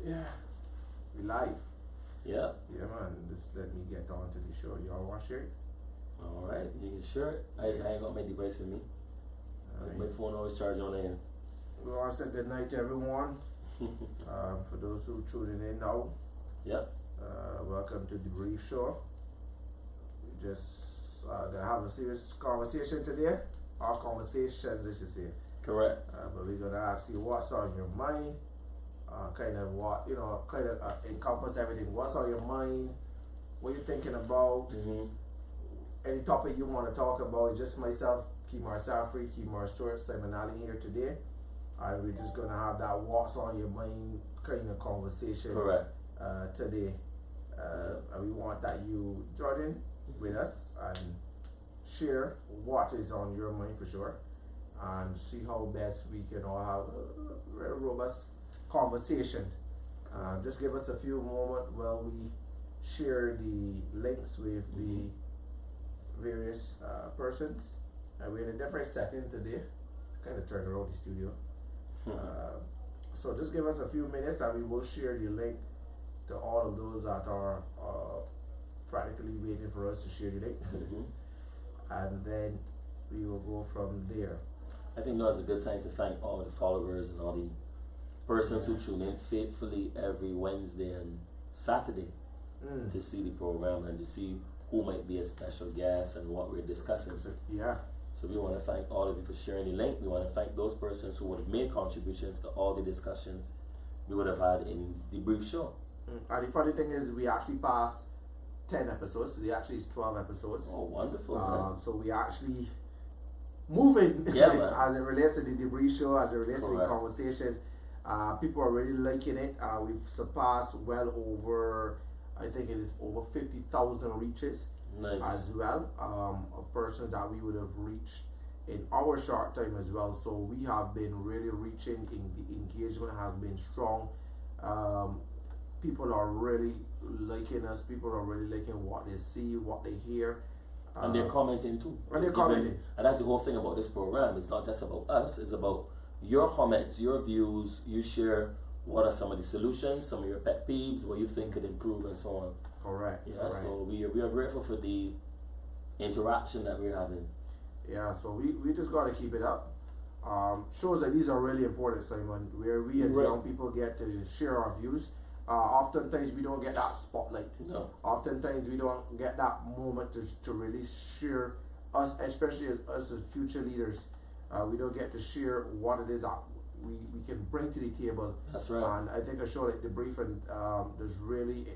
Yeah. We live. Yeah. Yeah, man. Just let me get on to the show. Y'all want to share it? Alright, you can share it. I ain't got my device with me. Alright. My phone always charged on the end. We want to say good night to everyone. For those who tuning in now, Yep. welcome to DeBrief Show. We just gonna have a serious conversation today. Our conversations, I should say. Correct. But we're gonna ask you what's on your mind. Kind of what, kind of encompass everything. What's on your mind? What you're thinking about? Mm-hmm. Any topic you want to talk about. It's just myself, Kimar Safri, Kimar Stewart, Simon Allen here today. We're just gonna have that what's on your mind kind of conversation. Correct. Today. And we want that you join in with us and share what is on your mind for sure, and see how best we can all have a very robust conversation. Just give us a few moments while we share the links with the various persons. And we're in a different setting today. Kind of turn around the studio. So just give us a few minutes and we will share the link to all of those that are practically waiting for us to share the link. And then we will go from there. I think now is a good time to thank all the followers and all the persons who tune in faithfully every Wednesday and Saturday to see the program and to see who might be a special guest and what we're discussing. Yeah. So we want to thank all of you for sharing the link. We want to thank those persons who would have made contributions to all the discussions we would have had in the brief show. And the funny thing is, we actually passed 10 episodes. Today actually is 12 episodes. Oh, wonderful. So we actually moving Yeah, as it relates to the DeBrief Show, as it relates to the Correct. conversations. People are really liking it. We've surpassed well over, I think it is over 50,000 reaches. Nice. As well, of persons that we would have reached in our short time as well. So we have been really reaching. The engagement has been strong. People are really liking us. People are really liking what they see, what they hear. And they're commenting too. And they're commenting. And that's the whole thing about this program. It's not just about us. It's about your comments, your views. You share what are some of the solutions, some of your pet peeves, what you think could improve, and so on. Correct. Yeah. Correct. So we are grateful for the interaction that we're having. Yeah. So we just got to keep it up. Shows that these are really important, Simon. Where we as young people get to share our views. Oftentimes we don't get that spotlight. No. Oftentimes we don't get that moment to really share us, especially as us as future leaders. We don't get to share what it is that we can bring to the table. That's right. And I think a show like DeBrief does really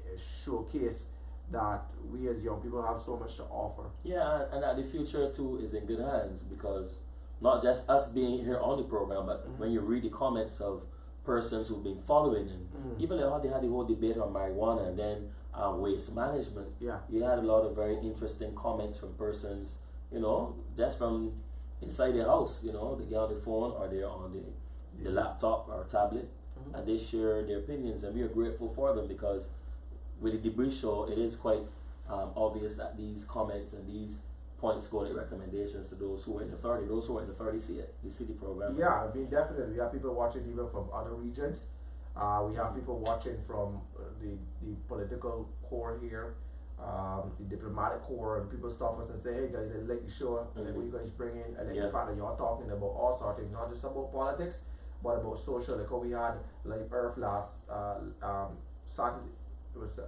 showcase that we as young people have so much to offer. Yeah, and that the future too is in good hands, because not just us being here on the program, but when you read the comments of persons who've been following, and even how they had the whole debate on marijuana and then waste management. Yeah. You had a lot of very interesting comments from persons, just from inside their house. They get on the phone or they're on the laptop or tablet, and they share their opinions, and we are grateful for them, because with the DeBrief Show, it is quite obvious that these comments and these points go like recommendations to those who are in authority. Those who are in authority see it. They see the program. Yeah, I mean, definitely. We have people watching even from other regions. We have people watching from the political core here, the diplomatic core, and people stop us and say, hey guys, I like the show, I like what you guys bring in, I like the fact that you're talking about all sorts of things, not just about politics, but about social, like how we had Live Earth last Saturday, it was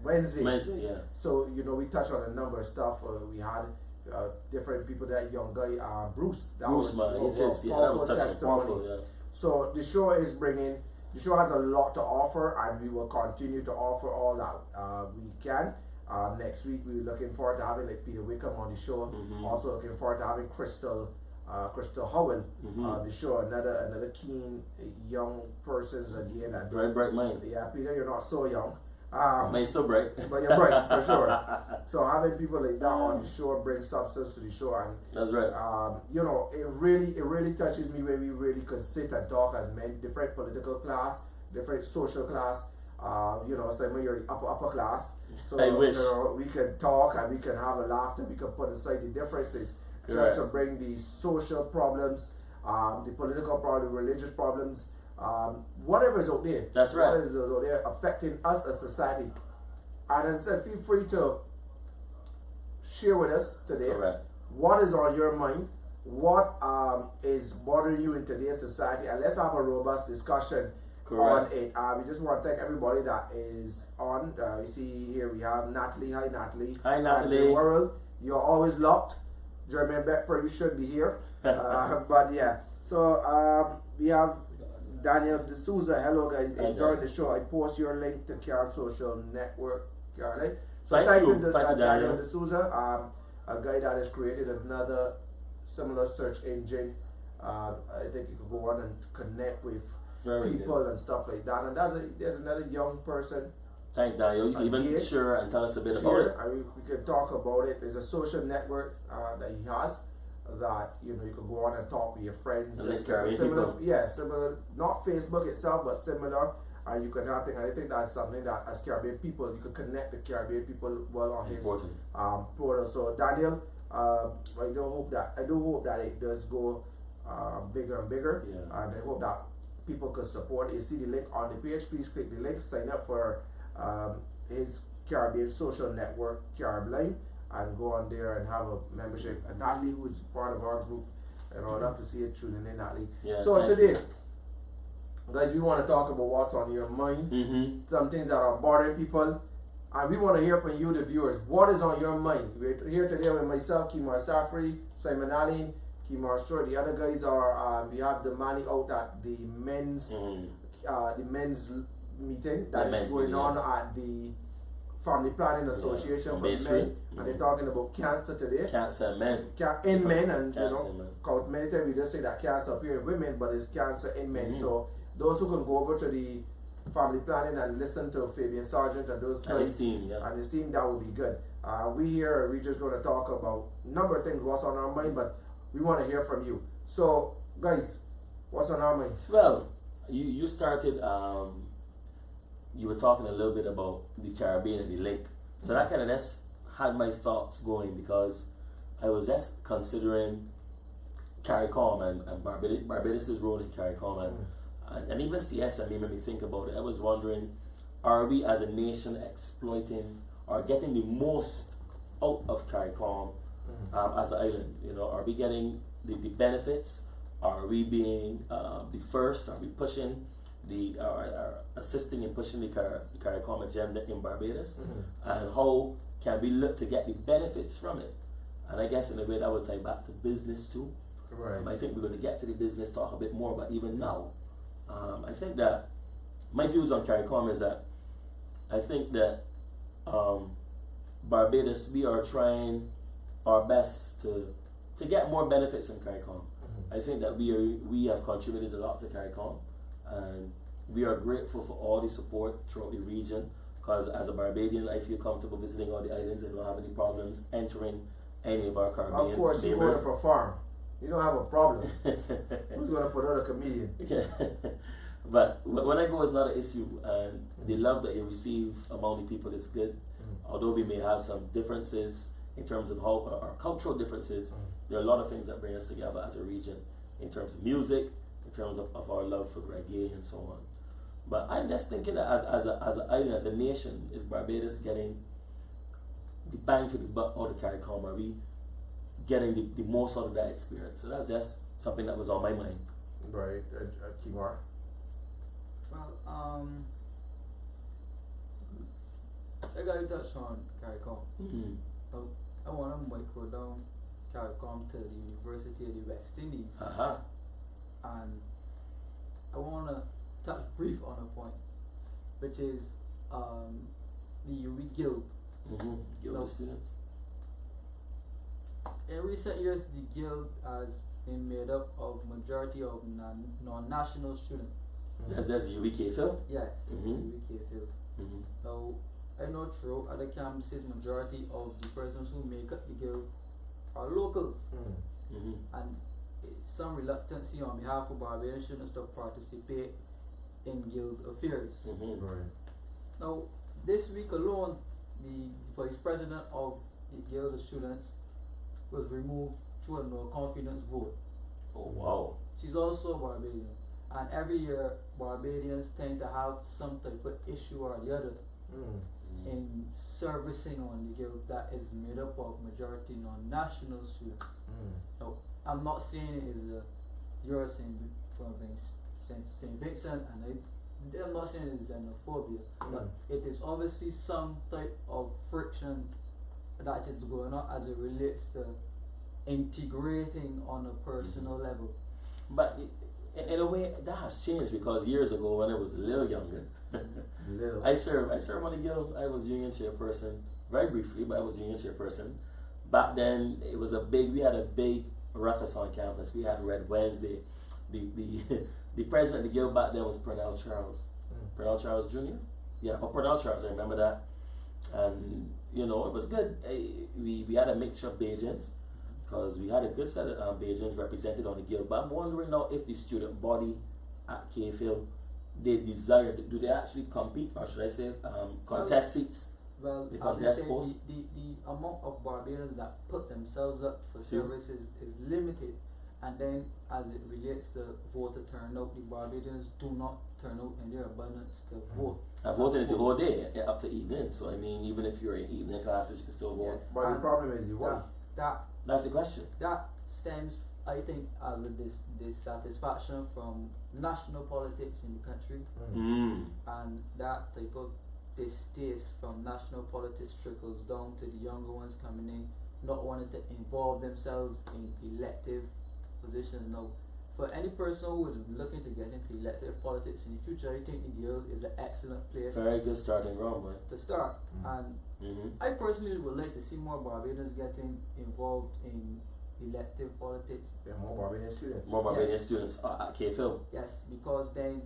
Wednesday. Yeah. So, we touched on a number of stuff. We had different people, that young guy, Bruce, that Bruce, was that powerful was touching, testimony. powerful, yeah. So the show has a lot to offer, and we will continue to offer all that we can. Next week we're looking forward to having like Peter Wickham on the show. Also looking forward to having Crystal Howell on the show. Another keen young persons again. Very bright mind. Yeah, Peter, you're not so young. But you're still bright. But you're bright for sure. So having people like that on the show brings substance to the show, and that's right. It really touches me when we really could sit and talk as men, different political class, different social class. So when you're the upper class, so I wish. We can talk and we can have a laugh, and we can put aside the differences just to bring the social problems, the political problems, religious problems, whatever is out there. That's right. Whatever is out there affecting us as society. And as I said, feel free to share with us today. Correct. What is on your mind? What is bothering you in today's society? And let's have a robust discussion Correct. on it. We just want to thank everybody that is on. You see here we have Natalie. Hi, Natalie. Hi, Natalie. And the world, you're always locked. Jermaine Beckford, you should be here. But yeah, so we have Daniel D'Souza. Hello, guys. Enjoying the show. I post your link to Care Social Network, Caroline. So thank you, Daniel D'Souza, a guy that has created another similar search engine. I think you could go on and connect with people and stuff like that. And there's another young person. Thanks, Daniel. You can even share and tell us a bit about it. We can talk about it. There's a social network that he has that you can go on and talk with your friends. Similar, not Facebook itself, but similar. And you can have things. I think that's something that as Caribbean people, you could connect the Caribbean people well on his portal. So Daniel, I do hope that it does go bigger and bigger. Yeah. And I hope that people could support it. You see the link on the page. Please click the link. Sign up for his Caribbean social network, Caribline, and go on there and have a membership. And Natalie, who is part of our group, and I'd love to see it tuning in, Natalie. Yeah, so today, guys, we want to talk about what's on your mind, some things that are bothering people, and we want to hear from you, the viewers. What is on your mind? We're here today with myself, Kimar Safri, Simon Allen, Kimar Stewart. The other guys are we have the money out at the men's meeting that is going on at the Family Planning Association for men, and they're talking about cancer today. Cancer in men. In men, and cause many times we just say that cancer appears in women, but it's cancer in men. So those who can go over to the Family Planning and listen to Fabian Sargent and those guys and his team, that would be good. We're just going to talk about a number of things what's on our mind, but we want to hear from you. So guys, what's on our minds? Well, you started you were talking a little bit about the Caribbean and the link. So that kind of just had my thoughts going, because I was just considering CARICOM and Barbados' role in CARICOM and even CSME made me think about it. I was wondering, are we as a nation exploiting or getting the most out of CARICOM as an island? Are we getting the benefits? Are we being the first? Are we pushing assisting in pushing the CARICOM agenda in Barbados? And how can we look to get the benefits from it? And I guess in a way that would tie back to business too. Right. I think we're going to get to the business talk a bit more, but even now, I think that my views on CARICOM is that I think that Barbados, we are trying our best to get more benefits in CARICOM. I think that we have contributed a lot to CARICOM, and we are grateful for all the support throughout the region, because as a Barbadian, I feel comfortable visiting all the islands. I don't have any problems entering any of our Caribbean Of course, neighbors. you go to perform. You don't have a problem. Who's going to put out a comedian? But when I go, it's not an issue, and the love that you receive among the people is good. Although we may have some differences in terms of how our cultural differences, there are a lot of things that bring us together as a region, in terms of music, in terms of our love for reggae and so on. But I'm just thinking that as an island, as a nation, is Barbados getting the bang for the buck out of CARICOM? Are we getting the most out of that experience? So that's just something that was on my mind. Right, Kimar. Well, I got to touch on CARICOM. I want to micro down CARICOM to the University of the West Indies. And I want to touch brief on a point, which is the UWI Guild. Guild of students. In recent years, the Guild has been made up of majority of non-national students. That's the UWI Field? Yes, UWI Field. Now, I know through other campuses, majority of the persons who make up the Guild are locals. And some reluctancy on behalf of Barbadian students to participate in Guild affairs. Right. Now, this week alone, the vice president of the Guild of Students was removed through a no confidence vote. Oh wow. She's also a Barbadian. And every year, Barbadians tend to have some type of issue or the other in servicing on the guild that is made up of majority non-national students. Now, I'm not saying it is you're saying from St. Vincent, and I'm not saying it is xenophobia, but it is obviously some type of friction that is going on as it relates to integrating on a personal level. But in a way, that has changed because years ago, when I was a little younger, I served on the guild. I was union chairperson, very briefly, but I was union chairperson. Back then, we had a big ruckus on campus. We had Red Wednesday. The president of the guild back then was Pernell Charles. Pernell Charles Jr. Yeah, Pernell Charles, I remember that. And, it was good. We had a mixture of Bajans, because we had a good set of Bajans represented on the guild. But I'm wondering now if the student body at KFL, do they actually compete, or should I say contest seats? Well, the amount of Barbadians that put themselves up for service is limited, and then as it relates to voter turnout, the Barbadians do not turn out in their abundance to vote. Voting is the whole day up to evening, so I mean, even if you're in evening classes, you can still vote. Yes. But the problem is that's the question. That stems, I think, out of dissatisfaction from national politics in the country, and that type of distaste from national politics trickles down to the younger ones coming in, not wanting to involve themselves in elective positions. Now, for any person who is looking to get into elective politics in the future, I think the guild is an excellent place. Very good starting ground, boy. To start. And I personally would like to see more Barbadians getting involved in elective politics. Yeah, more Barbadian students. More Barbadian students at KFL. Yes, because then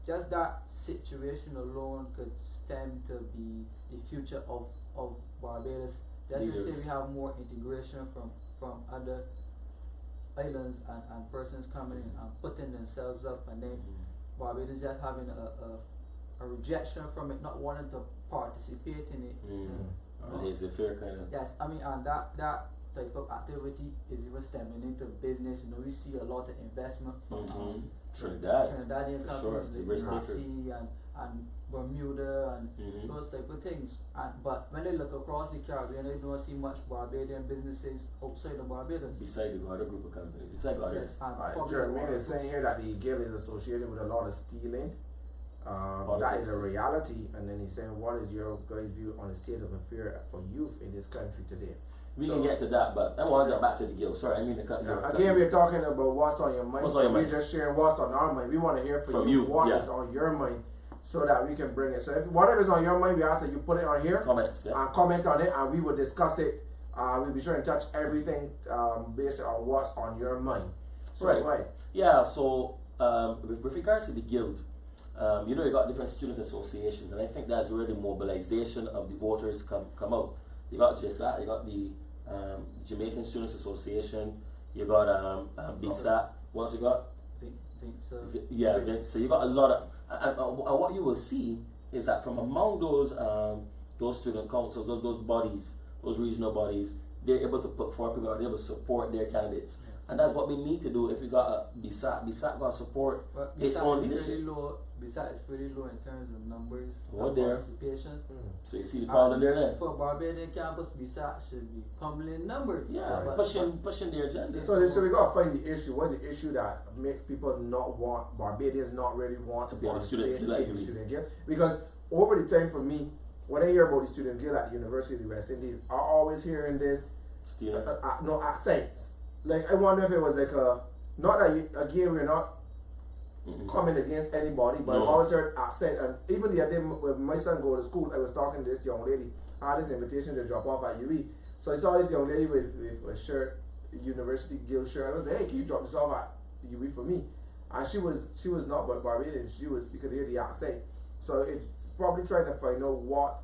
just that situation alone could stem to the future of Barbados. That's to say we have more integration from other islands and persons coming in and putting themselves up, and then Barbados just having a rejection from it, not wanting to participate in it. Laissez-faire kind of. Yes, I mean, and that type of activity is even stemming into business. We see a lot of investment from Trinidadian companies like Rossi and Bermuda and those type of things. But when they look across the Caribbean, they don't see much Barbadian businesses outside of Barbados. Beside the other group of companies, beside the others. Jermaine is saying here that the guild is associated with a lot of stealing. That is a reality. And then he's saying, what is your guys' view on the state of affairs for youth in this country today? We can get to that, but I want to get back to the guild. Sorry, I mean to cut you. Again, we're talking about what's on your mind. We're just sharing what's on our mind. We want to hear from you what is on your mind, so that we can bring it. So if whatever is on your mind, we ask that you put it on here. Comments, and comment on it, and we will discuss it. We'll be sure and touch everything based on what's on your mind. So, right. Yeah. So with regards to the guild, you got different student associations, and I think that's where the mobilization of the voters come out. You got JSAT, you got the Jamaican Students Association, you got BSAT. What else you got? Vince. So you got a lot of, and what you will see is that from among those student councils, those bodies, those regional bodies, they're able to put forward people, they're able to support their candidates. And that's what we need to do. If we got a BSAT got to support its own leadership. BSAT is pretty low in terms of numbers of participation. So you see the problem there then? For Barbadian campus, BSAT should be pummeling numbers. Yeah, pushing their agenda. So we got to find the issue. What's the issue that makes people not want, Barbadians not really want to be on the student guild? Because over the time for me, when I hear about the student guild at the University of the West Indies, I'm always hearing this accents. Like, I wonder if it was like not that again we're not coming against anybody, but I've always heard accent. And even the other day when my son go to school, I was talking to this young lady. I had this invitation to drop off at UE, so I saw this young lady with a shirt, University Guild shirt. I was like, hey, can you drop this off at UE for me? And she was not but Barbadian. You could hear the accent. So it's probably trying to find out what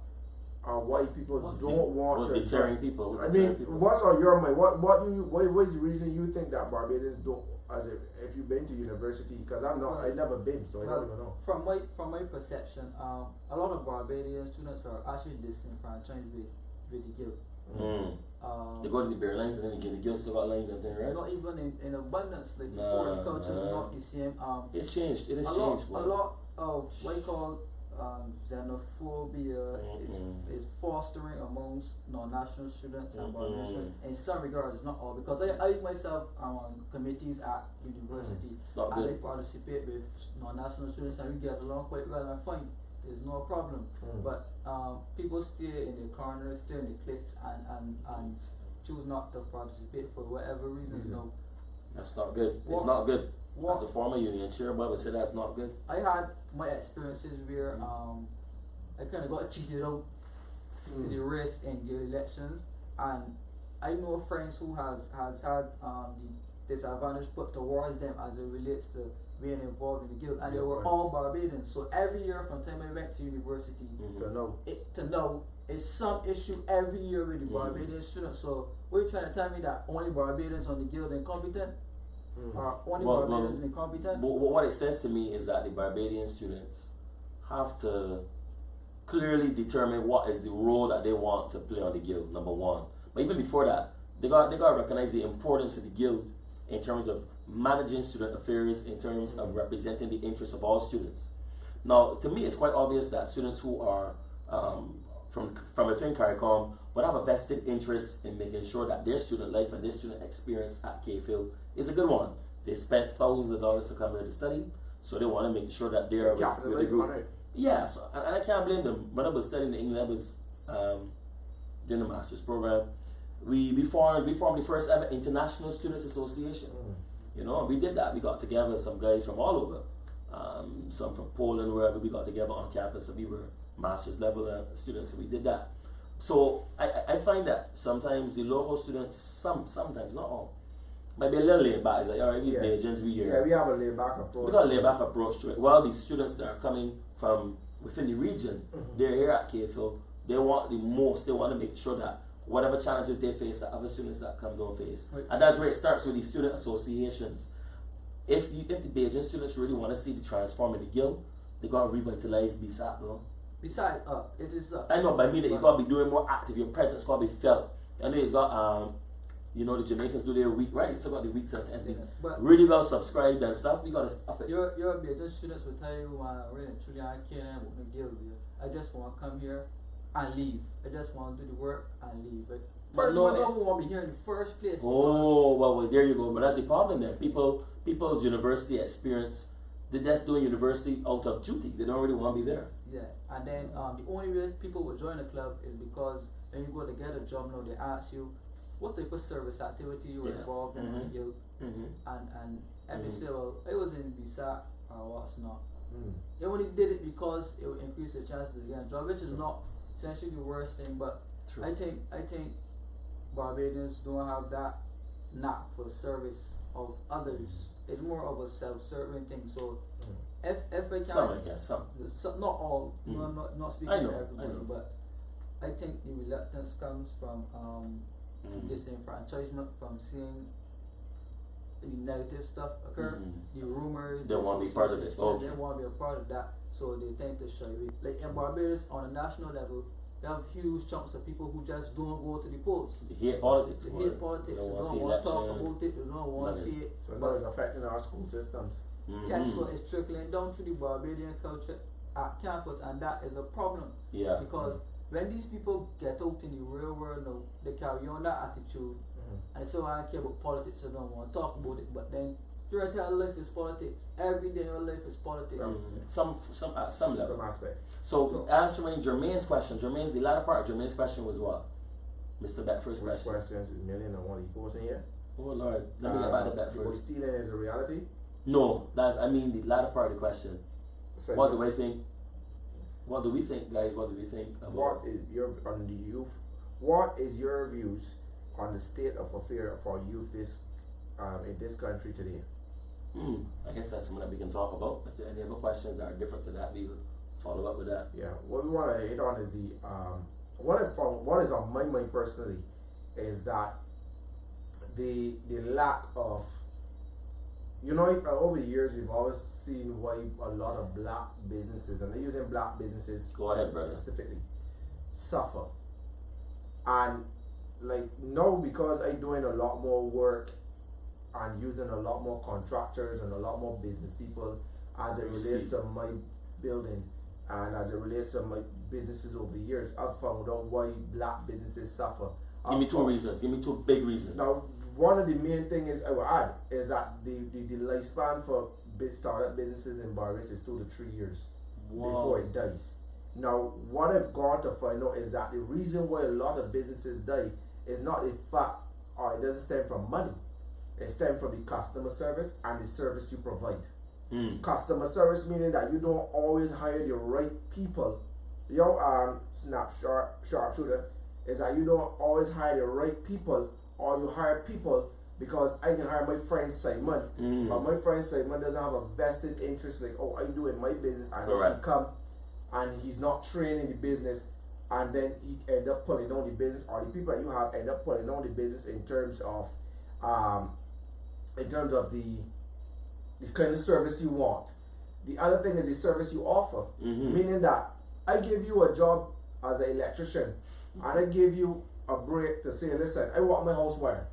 why people don't want to deterring people. I mean, what's on your mind? What is the reason you think that Barbadians don't? If you've been to university, because I've never been, so I don't even know. From my perception, a lot of Barbadian students are actually disenfranchised with the guild. They go to the bare lines and then the guild still got lines and things, right? Not even in abundance, like before the culture is not the same. It's changed. It has a changed. A lot of what you call xenophobia is fostering amongst non-national students and Barbadian students. In some regards, not all, because I myself am on committees at university and I participate with non-national students and we get along quite well and fine. There's no problem. But people stay in their corners, stay in the cliques and choose not to participate for whatever reasons. No, that's not good. It's not good. As a former union chair, I would say that's not good. I had my experiences where I kind of got cheated out in the race in the elections, and I know friends who has had the disadvantage put towards them as it relates to being involved in the guild, and they were all Barbadians. So every year from the time I went to university, to know it's some issue every year with the Barbadian students. So what you trying to tell me that only Barbadians on the guild incompetent? Or only Barbadians incompetent? What it says to me is that the Barbadian students have to clearly determine what is the role that they want to play on the guild, number one. But even before that, they got to recognize the importance of the guild in terms of managing student affairs, in terms of representing the interests of all students. Now, to me, it's quite obvious that students who are from within CARICOM would have a vested interest in making sure that their student life and their student experience at K-Field is a good one. They spent thousands of dollars to come here to study, so they want to make sure that they're with the group. Yeah, so, and I can't blame them. When I was studying in England, I was doing a master's program. We formed the first ever International Students Association. You know, we did that. We got together some guys from all over, some from Poland, wherever we got together on campus, and we were master's level students, and we did that. So I find that sometimes the local students, sometimes not all, might be a little laid back. It's like, all right, these Bajans, we here. Yeah, we have a laid back approach. We got a laid back approach to it. While these students that are coming from within the region, they're here at K-Field, they want the most. They want to make sure that whatever challenges they face, that other students that come don't face. Right. And that's where it starts with these student associations. If the Bajan students really want to see the transform in the guild, they got to revitalize BSAP, though. Besides, it is. I know, but I mean that you got to be doing more active. Your presence got to be felt. I know it's got you know, the Jamaicans do their week, right? It's still got the weeks and really well subscribed and stuff. We got to up it. Your Bajan students will tell you, really, truly, I can't with the guild here. I just want to come here and leave. I just want to do the work and leave. But first, no, we want to be here in the first place. Oh, well, there you go. But that's the problem then. People's university experience, they're just doing university out of duty. They don't really want to be there. Yeah, and then the only way people will join a club is because when you go to get a job now, they ask you what type of service activity you were involved in the guild. And you say, well, I was in BSAC or what's not. They only did it because it would increase the chances of getting a job, which is not essentially the worst thing, but I think Barbadians don't have that knack for service of others. It's more of a self-serving thing. So if I can, some, I guess, some not all, not speaking for everybody, but I think the reluctance comes from disenfranchisement, from seeing the negative stuff occur, the rumors. They want to be part of it. They want to be a part of that, so they tend to shy away. Like in Barbados, on a national level, they have huge chunks of people who just don't go to the polls. They hate politics. They hate politics. They don't want to talk about it. They don't want to see it. So now it's affecting our school systems. Yes, so it's trickling down to the Barbadian culture at campus, and that is a problem. Yeah. Because when these people get out in the real world now, they carry on that attitude. And so I don't care about politics, I don't want to talk about it, but then your entire life is politics. Every day in your life is politics. Some level. Some aspect. So answering Jermaine's question, the latter part of Jermaine's question was what? Mr. Beckford's question. Which questions is million and one equals in here? Oh Lord, let me get back to Beckford. People stealing is a reality? No, I mean the latter part of the question. So what do I think? What do we think, guys? What do we think about what is your on the youth? What is your views on the state of affairs for youth in this country today? I guess that's something that we can talk about. If there are any other questions that are different to that, we will follow up with that. Yeah, what we want to hit on is the what is on my mind personally is that the lack of, you know, over the years we've always seen why a lot of black businesses, and they're using black businesses go ahead, brother, specifically, suffer. And like now because I doing a lot more work and using a lot more contractors and a lot more business people as it relates to my building and as it relates to my businesses over the years, I've found out why black businesses suffer. Give me 2 reasons. Give me 2 big reasons. Now, one of the main things I will add is that the lifespan for startup businesses in Barbados is 2 to 3 years before it dies. Now, what I've gone to find out is that the reason why a lot of businesses die is not the fact, or it doesn't stem from money. It stems from the customer service and the service you provide. Customer service meaning that you don't always hire the right people. Sharpshooter is that you don't always hire the right people, or you hire people because I can hire my friend Simon, but my friend Simon doesn't have a vested interest like, oh, I do in my business, and he come and he's not trained in the business, and then he end up pulling down the business, or the people that you have end up pulling down the business in terms of the kind of service you want. The other thing is the service you offer, meaning that I give you a job as an electrician, and I give you a break to say, listen, I want my house wired.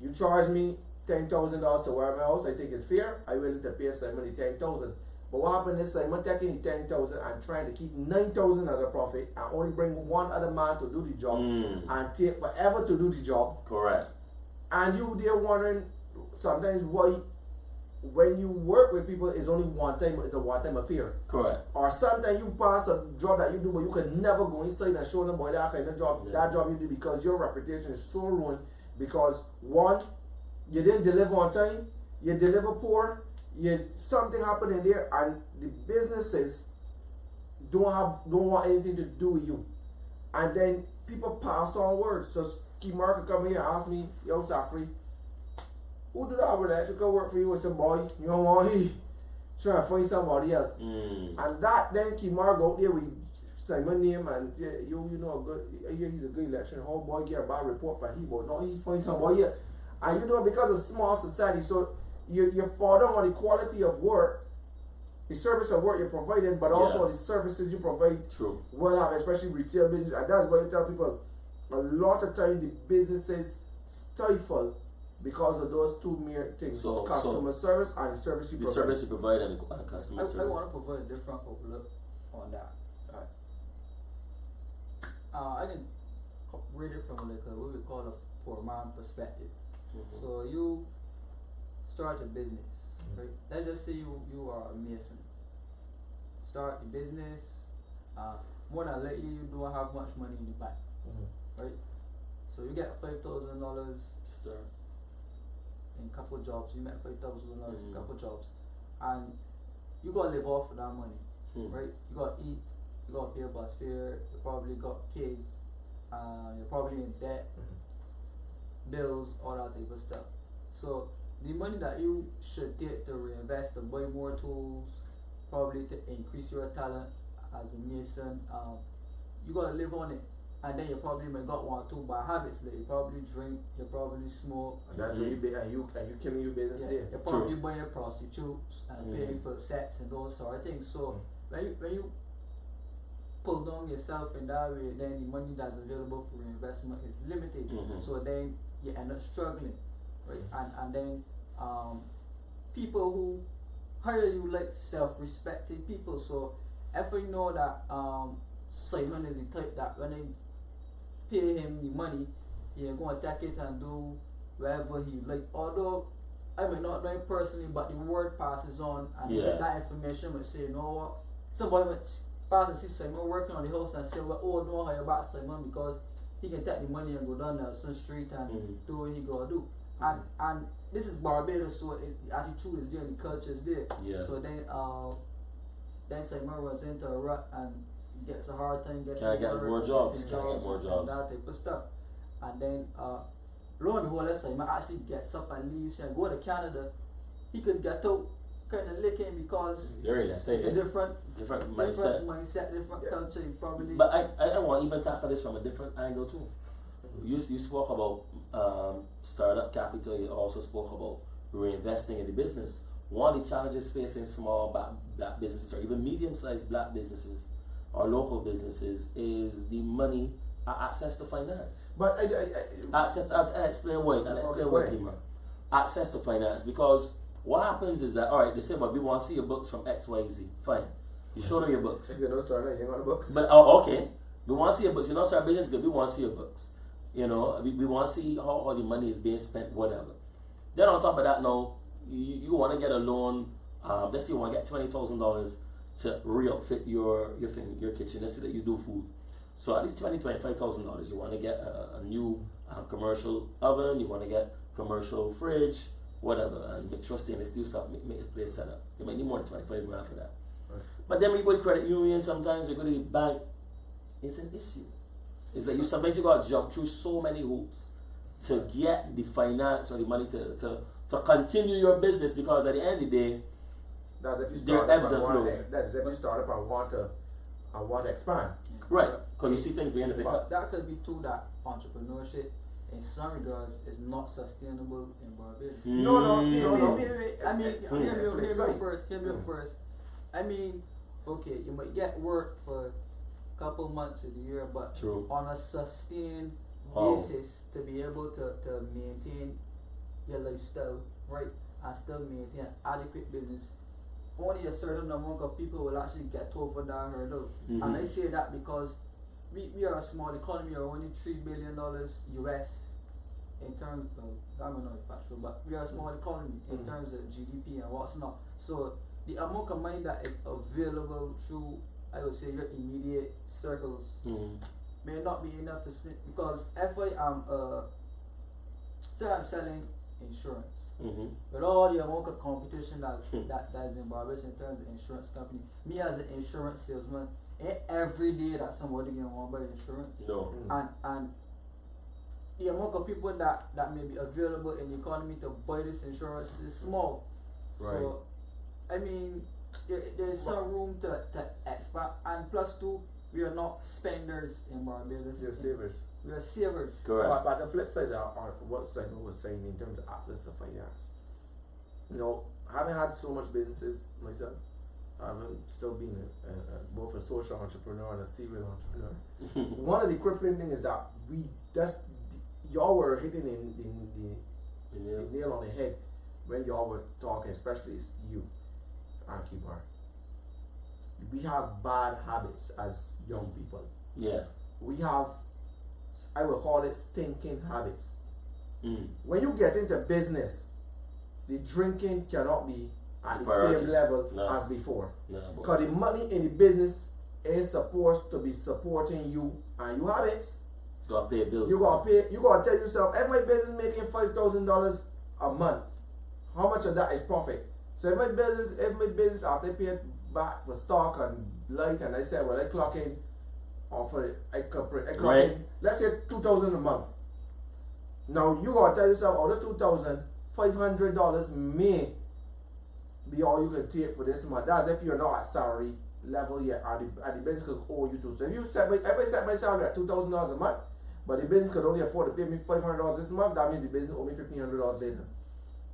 You charge me $10,000 to wire my house. I think it's fair. I willing to pay Simon the $10,000. But what happened is Simon taking the $10,000 and trying to keep $9,000 as a profit, and only bring one other man to do the job, and take forever to do the job. Correct. And you there wondering sometimes why, when you work with people, it's only one time. It's a one-time affair. Correct. Or sometimes you pass a job that you do, but you can never go inside and show them boy that kind of job, that job you do, because your reputation is so ruined. Because one, you didn't deliver on time, you deliver poor, something happened in there, and the businesses don't want anything to do with you. And then people pass on words. So Key Mark come here and ask me, yo Safri, who do that electrical work for you? I said, boy, you don't want he try to find somebody else. And that then Key Mark go out there with Simon name, and you know he's a good electrician. Whole boy get a bad report for he, but no, he find somebody else. And you know, because of small society, so you fall down on the quality of work, the service of work you're providing, but also the services you provide. True. Will have, especially retail business, and that's why you tell people a lot of time the businesses stifle because of those 2 mere things: customer service and the service you provide. The service you provide and customer service. I want to provide a different outlook on that. I can read it from like what we call a poor man perspective. So you start a business, right? Let's just say you are a mason. Start a business. More than likely you don't have much money in the bank, right? So you get $5,000 start in a couple jobs. You make $5,000 in a couple jobs, and you gotta live off of that money, right? You gotta eat. You gotta pay a bus fare, you probably got kids, you're probably in debt, bills, all that type of stuff. So the money that you should take to reinvest, to buy more tools, probably to increase your talent as a mason, you gotta live on it. And then you probably may got 1 or 2 bad habits, like you probably drink, you probably smoke. That's really big, and you killing your business there. You're probably buying prostitutes and paying for sex and those sort of things. So when you pull down yourself in that way, then the money that's available for reinvestment is limited. So then you end up struggling, right? And then people who hire you like self-respecting people. So if you know that Simon is the type that when they pay him the money, he's going to take it and do whatever he like. Although I may not know him personally, but the word passes on, and that information would say, you know what, somebody would pass and see Simon working on the house and say, well, oh, don't hire back Simon because he can take the money and go down Nelson Street and do what he gotta do. And this is Barbados, so the attitude is there, the culture is there. So then Simon runs into a rut and gets a hard time getting more jobs, and that type of stuff. And then lo and behold, Simon actually gets up and leaves and go to Canada. He could get out kind of licking because it's a different mindset, different culture. Probably. But I want to even tackle this from a different angle too. You spoke about startup capital. You also spoke about reinvesting in the business. One of the challenges facing small black businesses or even medium-sized black businesses or local businesses is the money access to finance. But Access. I'll explain why. I'll explain why, Kimmer. Access to finance, because what happens is that, alright, they say, but we want to see your books from XYZ. Fine. You show them your books. if you don't start, you ain't got the books. But okay, we want to see your books. You're not starting business good. We want to see your books. You know, we want to see how the money is being spent, whatever. Then on top of that, now you want to get a loan. Let's say you want to get $20,000 to re-outfit your kitchen. Let's say that you do food. So at least $25,000. You want to get a new commercial oven. You want to get commercial fridge, whatever, and make sure stainless steel stuff. Make the place set up. You might need more than 25 grand for that. Right. But then when you go to credit union, sometimes you go to the bank. It's an issue. It's that sometimes you got to jump through so many hoops to get the finance or the money to continue your business, because at the end of the day, that's if you there start are up ebbs and and flows. that's if you start up and want to expand. Right, because you see things beginning to pick But up. that could be too that entrepreneurship in some regards is not sustainable in Barbados. No. I mean, Flip hear me side. first. I mean, okay, you might get work for a couple months of the year, but True. on a sustained Oh. basis to be able to maintain your lifestyle, right, and still maintain adequate business, only a certain amount of people will actually get over that hurdle. Mhm. And I say that because we are a small economy, we are only $3 billion US in terms of, I don't know if that's true, but we are a small economy in Mhm. terms of GDP and what's not. So the amount of money that is available through, I would say, your immediate circles Mhm. may not be enough to sleep, because if I am say I'm selling insurance, Mhm. with all the amount of competition that is in Barbados in terms of insurance company, me as an insurance salesman, ain't every day that somebody gonna want to buy insurance. No. And the amount of people that may be available in the economy to buy this insurance is small. Right. So I mean, there's some room to expand, and plus two, we are not spenders in Barbados. You're savers. We are savers. Correct. But the flip side of what Simon was saying in terms of access to finance, you know, having had so much businesses myself, I've still been both a social entrepreneur and a serial entrepreneur. One of the crippling things is that y'all were hitting the nail on the head when y'all were talking, especially you and Kibar. We have bad habits as young people. Yeah. We have, I will call it stinking habits. Mm. When you get into business, the drinking cannot be at the Priority. same level No. as before. No, but Because the money in the business is supposed to be supporting you and your habits. gotta pay bills. You gotta tell yourself, if my business making $5,000 a month, how much of that is profit? So if my business after I pay back for stock and light, and I said, well, I clock in I clock Right. in, let's say $2,000 a month. Now you gotta tell yourself, out of $2,000, $500 may be all you can take for this month. That's if you're not at salary level yet, and the business could owe you to. So if I set my salary at $2,000 a month, but the business could only afford to pay me $500 this month, that means the business owe me $1,500 later.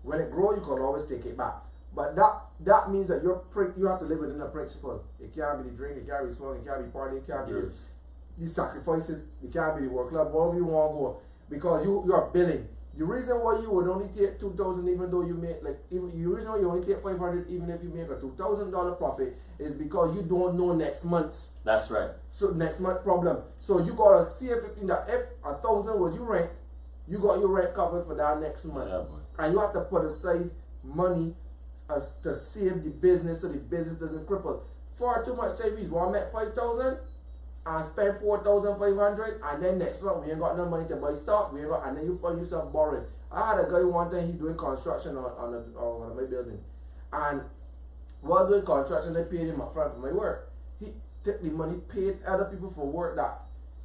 When it grows, you can always take it back. But that means that you have to live within a principle. It can't be the drink, it can't be smoking, it can't be partying, it can't be the sacrifices, it can't be the work club, wherever you want to go. Because you are billing. The reason why you would only take $2,000 even though you make the reason why you only take $500 even if you make a $2,000 profit is because you don't know next month's. That's right. So next month problem. So you gotta see everything that if 1,000 was your rent, you got your rent covered for that next month. Yeah, boy. And you have to put aside money as to save the business so the business doesn't cripple. Far too much time we want to make 5,000 and spend 4,500 and then next month we ain't got no money to buy stock, and then you find yourself borrowing. I had a guy one time, he doing construction on one of my building, and while doing construction they paid him up front for my work. He took the money, paid other people for work that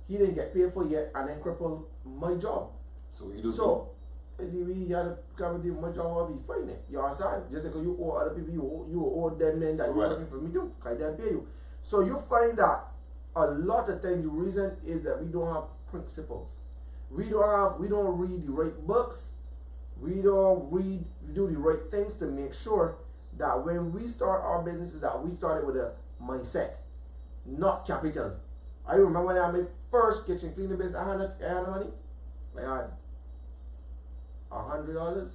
he didn't get paid for yet, and then crippled my job. So you do. So we had to come do my job, I'll be fine it. You understand? Just because you owe other people, you owe them then that you're Right. working for me too. I didn't pay you. So you find that a lot of times the reason is that we don't have principles. We don't read the right books. We do the right things to make sure that when we start our businesses that we start it with a mindset, not capital. I remember when I had my first kitchen cleaning business, I had money. I had $100,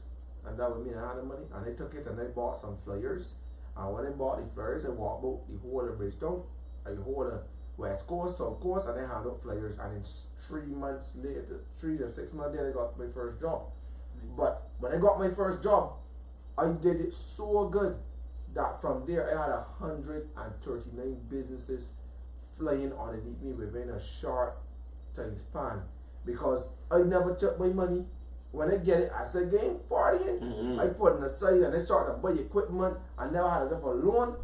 and that would mean I had the money. And I took it and I bought some flyers. And when I bought the flyers, I walked out the whole of Bridgetown, the whole of West Coast, South Coast, and I handed out flyers. And in 3 months later, 3 to 6 months later, I got my first job. But when I got my first job, I did it so good that from there I had 139 businesses flying underneath me within a short time span, because I never took my money. When I get it, I said, "Game partying." I put it aside and I started to buy equipment. I never had enough for a loan.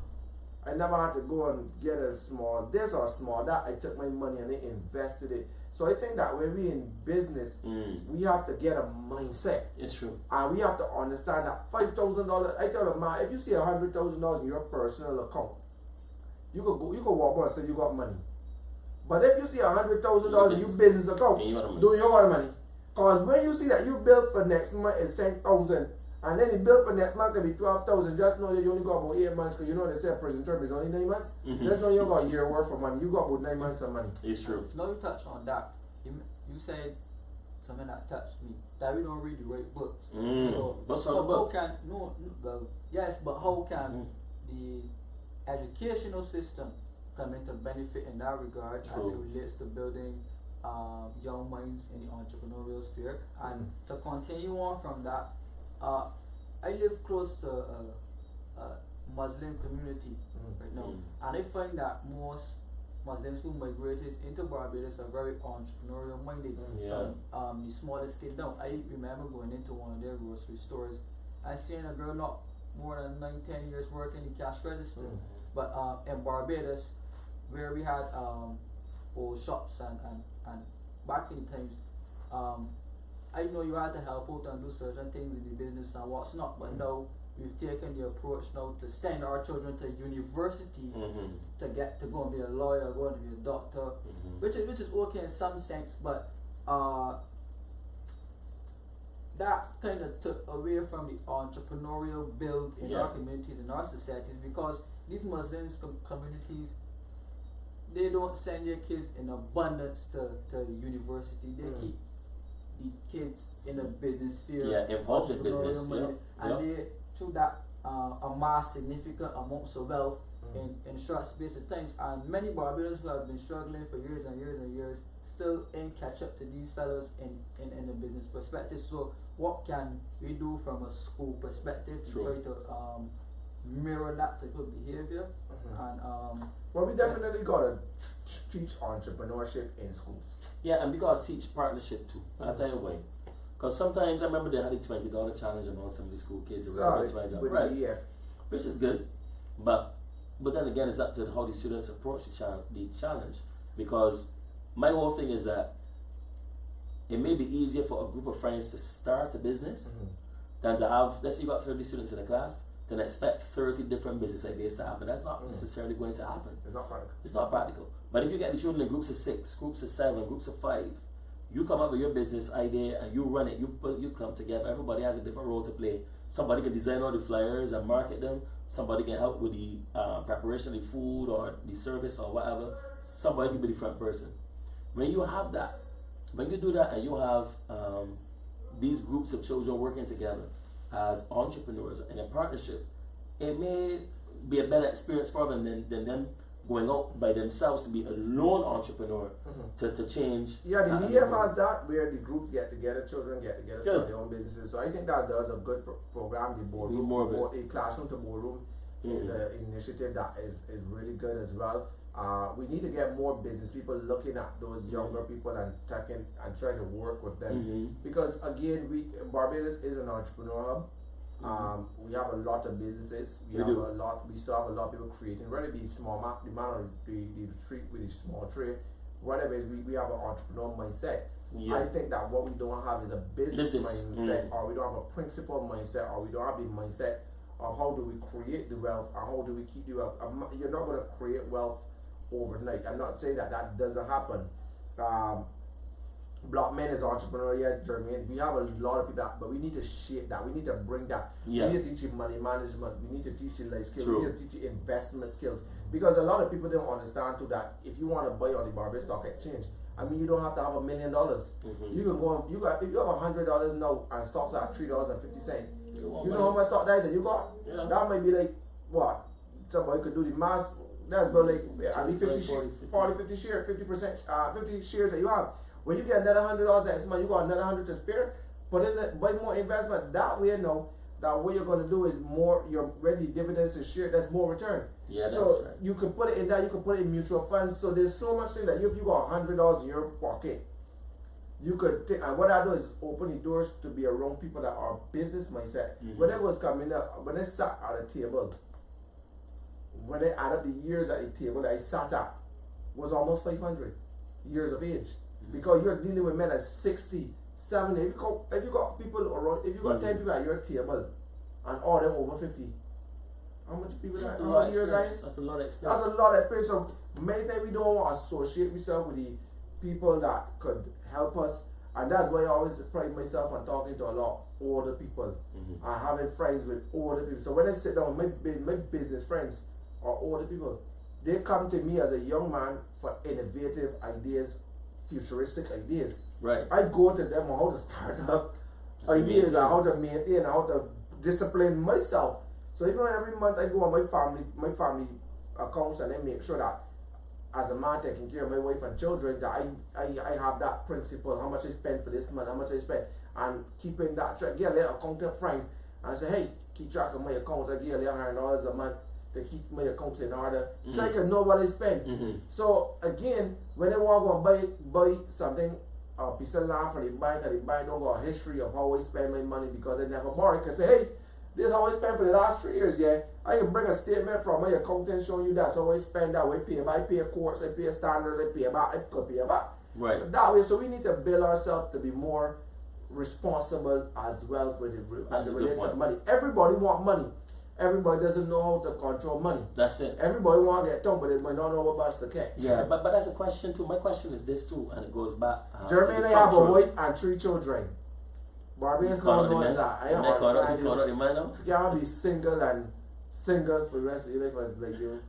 I never had to go and get a small this or a small that. I took my money and I invested it. So I think that when we in business, we have to get a mindset. It's true. And we have to understand that $5,000. I tell them, man, if you see $100,000 in your personal account, you could walk on and say you got money. But if you see $100,000 in your business account, do you got money? Because when you see that your bill for next month is $10,000, and then the bill for next month can be $12,000, just know that you only got about 8 months, because you know they say prison term is only 9 months. Just know you got a year worth of money. You got about 9 months of money. It's true. Now you touched on that. You said something that touched me, that we don't read the right books. So, but how can yes, but how can the educational system come into benefit in that regard as it relates to building young minds in the entrepreneurial sphere? And to continue on from that, I live close to a Muslim community right now, and I find that most Muslims who migrated into Barbados are very entrepreneurial minded. The smallest kid down. I remember going into one of their grocery stores and seeing a girl not more than 9-10 years working the cash register. But in Barbados, where we had old shops and back in times, I know you had to help out and do certain things in the business and what's not, but now we've taken the approach now to send our children to university to go and be a lawyer, go and be a doctor, which is okay in some sense, but that kind of took away from the entrepreneurial build in our communities, in our societies, because these Muslim communities, they don't send their kids in abundance to university. They keep the kids in the business field, involved in business, and they through that amass significant amounts of wealth in short space of time. And many Barbadians who have been struggling for years and years and years still ain't catch up to these fellows in the business perspective. So what can we do from a school perspective to try to mirror that type of behavior? And well, we definitely gotta teach entrepreneurship in schools. Yeah, and we gotta teach partnership too. I'll tell you why. Because sometimes I remember they had a $20 challenge among some of the school kids. They were $20, right? Which is good, but then again, it's up to how the students approach the challenge. Because my whole thing is that it may be easier for a group of friends to start a business than to have, let's say you got 30 students in a class, then expect 30 different business ideas to happen. That's not necessarily going to happen. It's not practical. It's not practical. But if you get the children in groups of 6, groups of 7, groups of 5, you come up with your business idea and you run it. You come together. Everybody has a different role to play. Somebody can design all the flyers and market them. Somebody can help with the preparation of the food or the service or whatever. Somebody can be the front person. When you have that, when you do that and you have these groups of children working together as entrepreneurs in a partnership, it may be a better experience for them than them going out by themselves to be a lone entrepreneur to change. Yeah, the DF has that where the groups get together, children get together, start their own businesses. So I think that does a good program. The boardroom, a classroom to boardroom is an initiative that is really good as well. We need to get more business people looking at those younger people and trying to work with them, because again, Barbados is an entrepreneur hub. We have a lot of businesses. We still have a lot of people creating, whether it be small the man on the street with the small trade, whatever it is, we have an entrepreneur mindset. I think that what we don't have is a business mindset, or we don't have a principal mindset, or we don't have the mindset of how do we create the wealth and how do we keep the wealth. You're not going to create wealth overnight. I'm not saying that doesn't happen. Black men is entrepreneurial journey. We have a lot of people, but we need to shape that. We need to bring that. We need to teach you money management. We need to teach you life skills. We need to teach you investment skills. Because a lot of people don't understand too that if you want to buy on the Barbados Stock Exchange, I mean, you don't have to have $1 million. You can go on, if you have $100 now and stocks are $3.50, you know how much stock that is that you got? Yeah. That might be like, what? Somebody could do the math. That's about like at least 50 shares, 50%, 50 shares that you have. When you get another $100 next month, you got another 100 to spare. Put in it, buy more investment. That way, that what you're going to do is more, you're ready dividends and share, that's more return. Yeah, so that's right. you can put it in that, you can put it in mutual funds. So there's so much thing that if you got $100 in your pocket, you could take, and what I do is open the doors to be around people that are business mindset. When they was coming up, when they sat at a table, when they add up the years at the table that I sat at, was almost 500 years of age. Because you're dealing with men at 60, 70. If you got people around, if you got 10 people at your table, and all them over 50, how much people that are years, guys? That's a lot of experience. That's a lot of experience. So many times we don't want to associate ourselves with the people that could help us, and that's why I always pride myself on talking to a lot of older people and having friends with older people. So when I sit down, my business friends are older people. They come to me as a young man for innovative ideas, futuristic ideas. Right. I go to them on how to start up ideas and how to maintain and how to discipline myself. So even every month I go on my family accounts and I make sure that as a man taking care of my wife and children, that I have that principle, how much I spend for this month, how much I spend, and keeping that track. Get a little accountant friend and say, hey, keep track of my accounts. I get $100 a month to keep my accounts in order, so I can know what I spend. So again, when I want to buy something, a piece of land from the bank, and the bank don't got a history of how I spend my money because I never borrow, I can say, hey, this is how I spent for the last 3 years, yeah. I can bring a statement from my accountant showing you that, so I spend that way, I pay courts, I pay standards, I pay back, I could pay back. Right. But that way, so we need to build ourselves to be more responsible as well with it, as it relates to money. Everybody want money. Everybody doesn't know how to control money. That's it. Everybody want to get done, but they might not know what about the catch. Yeah, but that's a question too. My question is this too, and it goes back. Jeremy and I have a wife and 3 children. Barbarians don't know that. I understand you can't be single for the rest of your life as like you.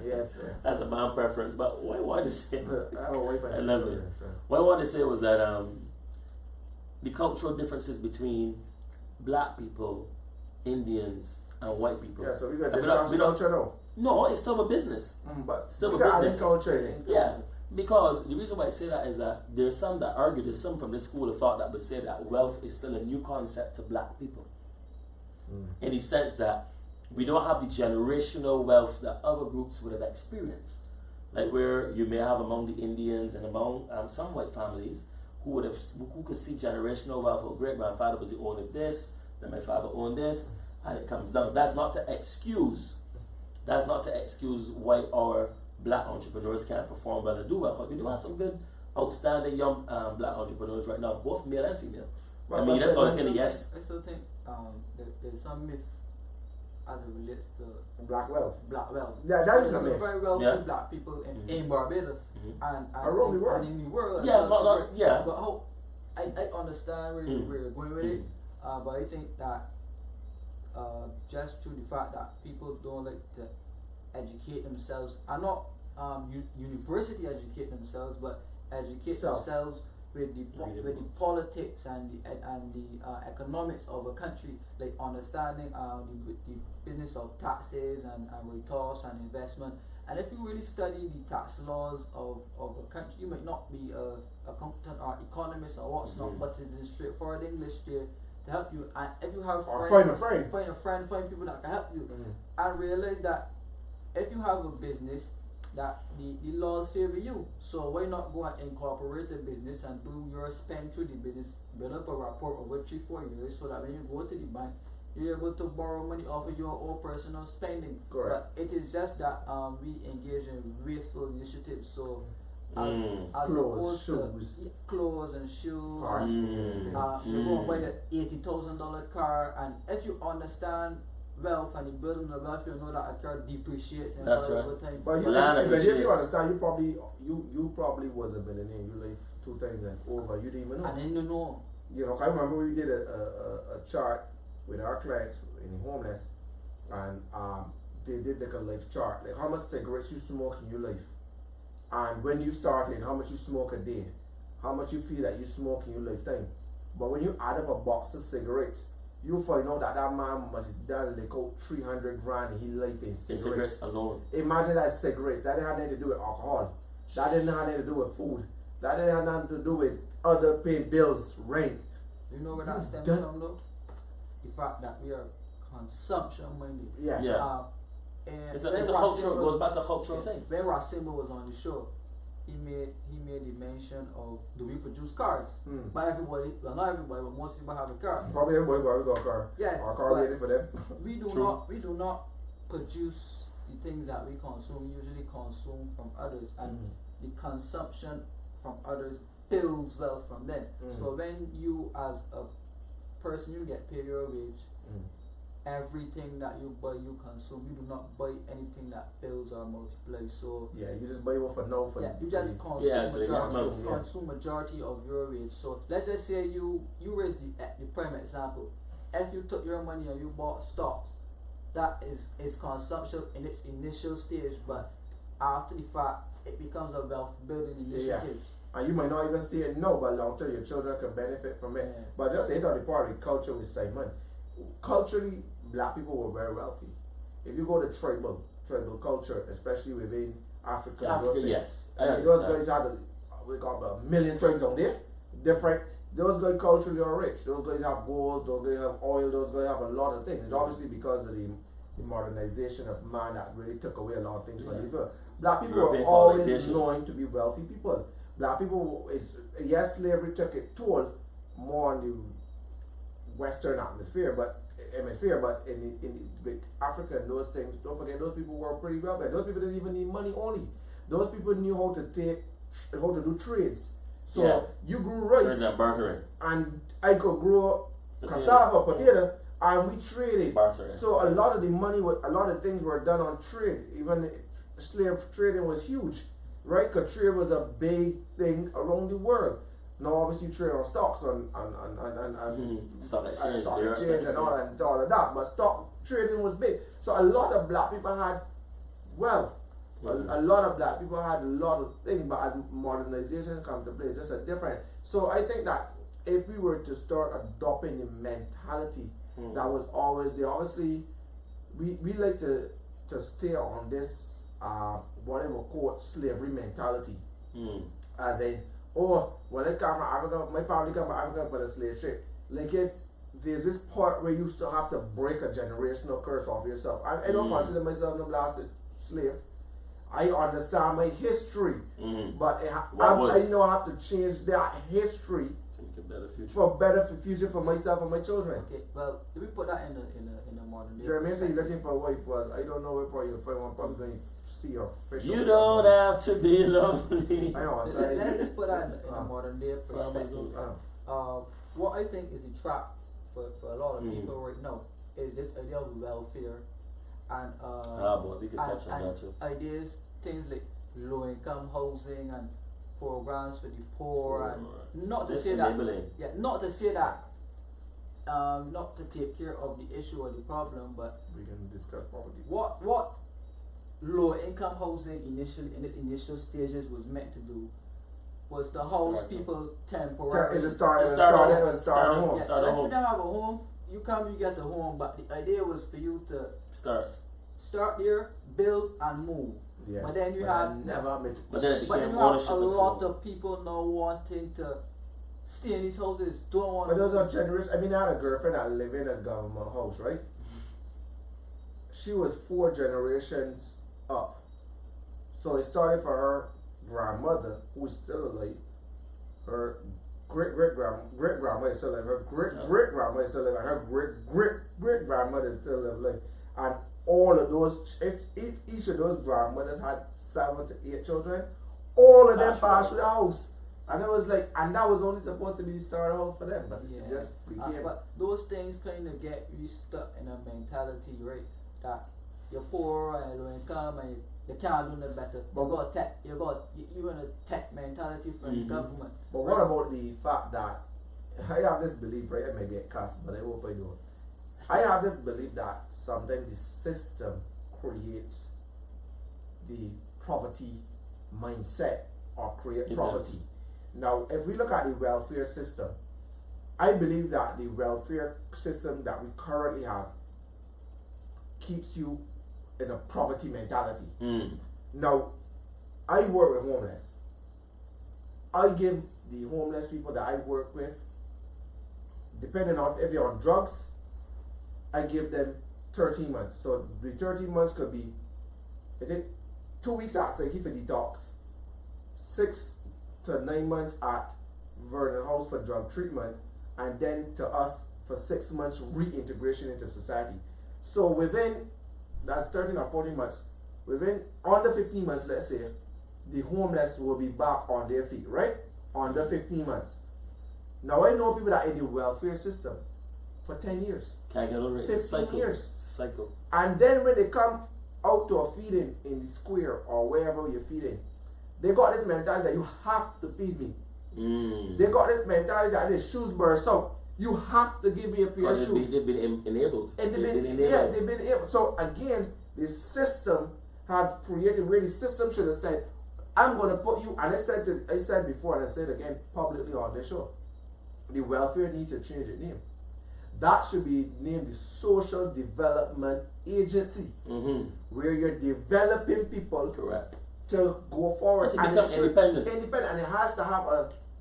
Yes, sir. That's a man preference, but what I wanted to say, I have a wife and 3 children. So. What I wanted to say was that the cultural differences between black people, Indians, and white people. Yeah, so we got different culture now. No, it's still a business. But still we a got business. Culture. Yeah, because the reason why I say that is that there's some that argue, there's some from this school of thought that would say that wealth is still a new concept to black people. In the sense that we don't have the generational wealth that other groups would have experienced. Like where you may have among the Indians and among some white families who could see generational wealth. Oh, great grandfather was the owner of this, then my father owned this, and it comes down. That's not to excuse white or black entrepreneurs can't perform well and do well. But we do have some good, outstanding young black entrepreneurs right now, both male and female. Well, I mean, that's going to yes. I still think there's some myth as it relates to black wealth. Yeah, that is a myth. myth. Very wealthy black people in Barbados and around the world. And in the world. Yeah, But how I understand where you're going with it, but I think that just through the fact that people don't like to educate themselves, and not university educate themselves, but educate themselves with the politics and the economics of a country, like understanding the business of taxes and write-offs and investment. And if you really study the tax laws of a country, you might not be a accountant or economist or what's not, but it's in straightforward English there to help you. And if you have find people that can help you, and realize that if you have a business that the laws favor you, so why not go and incorporate a business and do your spend through the business, build up a rapport over 3-4 years, so that when you go to the bank, you're able to borrow money off of your own personal spending. Correct. But it is just that we engage in wasteful initiatives. So as clothes, opposed to clothes and shoes, you you go and buy an $80,000 car, and if you understand wealth and you build on the wealth, you know that a car depreciates in over time. But if you understand, you probably was a millionaire. You like 2 times and over. You didn't even know. And then you know. You know, I remember we did a chart with our clients in homeless, and they did like a life chart, like how much cigarettes you smoke in your life, and when you started, how much you smoke a day, how much you feel that you smoke in your lifetime. But when you add up a box of cigarettes, you find out that man must have done like out 300 grand in his life in cigarettes alone. Imagine that cigarettes. That didn't have anything to do with alcohol. That didn't have anything to do with food. That didn't have nothing to do with other paying bills, rent. You know where that stems from though? The fact that we are consumption minded. Yeah. And it's a cultural, goes back to a cultural thing. When Rasimba was on the show, he made the mention of, do we produce cars? But everybody, well not everybody, but most people have a car. Probably everybody got a car. Yeah. Our car waiting for them. We do not produce the things that we consume. We usually consume from others, and the consumption from others builds wealth from them. So when you as a person, you get paid your wage, everything that you buy, you consume. You do not buy anything that builds or multiplies. So yeah, you just buy one for now. For you just consume majority of your wage. So let's just say you raise the prime example. If you took your money and you bought stocks, that is consumption in its initial stage, but after the fact, it becomes a wealth building initiative. And you might not even see it now, but long term your children can benefit from it. But just hit on the part of the culture with Simon. Culturally, black people were very wealthy. If you go to tribal culture, especially within Africa, those guys had we got about 1 million tribes on there. Different. Those guys culturally are rich. Those guys have gold. Those guys have oil. Those guys have a lot of things. It's obviously because of the modernization of man that really took away a lot of things from these people. Black people are always known to be wealthy people. Black people slavery took a toll more on the Western hemisphere, but in with Africa and those things, don't forget those people were pretty wealthy. Those people didn't even need money only. Those people knew how to do trades. So you grew rice, and I could grow cassava, potato, and we traded. So a lot of the money, a lot of things were done on trade. Even slave trading was huge, right? Because trade was a big thing around the world. Now obviously you trade on stocks and stock exchange and all of that, but stock trading was big. So a lot of black people had wealth. A lot of black people had a lot of things, but as modernization comes to play, it's just a different. So I think that if we were to start adopting the mentality that was always there, obviously we like to stay on this whatever quote slavery mentality, as in, oh, when I come from Africa, my family come from Africa for the slave ship. Like if there's this part where you still have to break a generational curse off yourself. I don't consider myself the last slave. I understand my history, but I know I have to change that history for better future for myself and my children. Okay, well, do we put that in a modern day? Jeremy said you're looking for a wife. Well, I don't know if you'll find one. Probably going to see your fish. You don't have to be lonely. I know. Let's put that in a modern day perspective. What I think is the trap for a lot of people right now is this idea of welfare. And we can touch on that too. Ideas, things like low income housing and programs for the poor, and not to say that, not to take care of the issue or the problem, but we can discuss poverty. What low income housing initially in its initial stages was meant to do was to house people temporarily. Start a home. So if you don't have a home, you come, you get a home, but the idea was for you to start there, build and move. Yeah. But then you have a lot of people now wanting to stay in these houses, don't want. But those are generations. I mean, I had a girlfriend that lived in a government house, right? She was 4 generations up. So it started for her grandmother, who is still alive, her great grandmother is still alive, her great grandmother is still alive, and her great grandmother is still alive, and all of those, if each of those grandmothers had 7 to 8 children, all of them passed through the house, and it was like, and that was only supposed to be the start house for them, but it just became. But those things kind of get you stuck in a mentality, right? That you're poor and low income and you can't do no better. But you're in a tech mentality from the government. But what about the fact that I have this belief, right? I may get cast, but I hope I don't. I have this belief that sometimes the system creates the poverty mindset or create poverty. Now, if we look at the welfare system, I believe that the welfare system that we currently have keeps you in a poverty mentality. Now, I work with homeless. I give the homeless people that I work with, depending on if they're on drugs, I give them 13 months. So the 13 months could be, I think, 2 weeks at Psyche for detox, 6 to 9 months at Vernon House for drug treatment, and then to us for 6 months reintegration into society. So within, that's 13 or 14 months, within under 15 months, let's say, the homeless will be back on their feet, right? Under 15 months. Now I know people that are in the welfare system for 10 years. Can't get over it. 15 years. It's a cycle. And then when they come out to a feeding in the square or wherever you're feeding, they got this mentality that you have to feed me. They got this mentality that their shoes burst out. You have to give me a pair of shoes. They've been enabled. And they've been enabled. So again, the system have created where the system should have said, I'm going to put you, and I said before and I said again publicly on this show, the welfare needs to change its name. That should be named the Social Development Agency, where you're developing people to go forward and become independent. And it has to have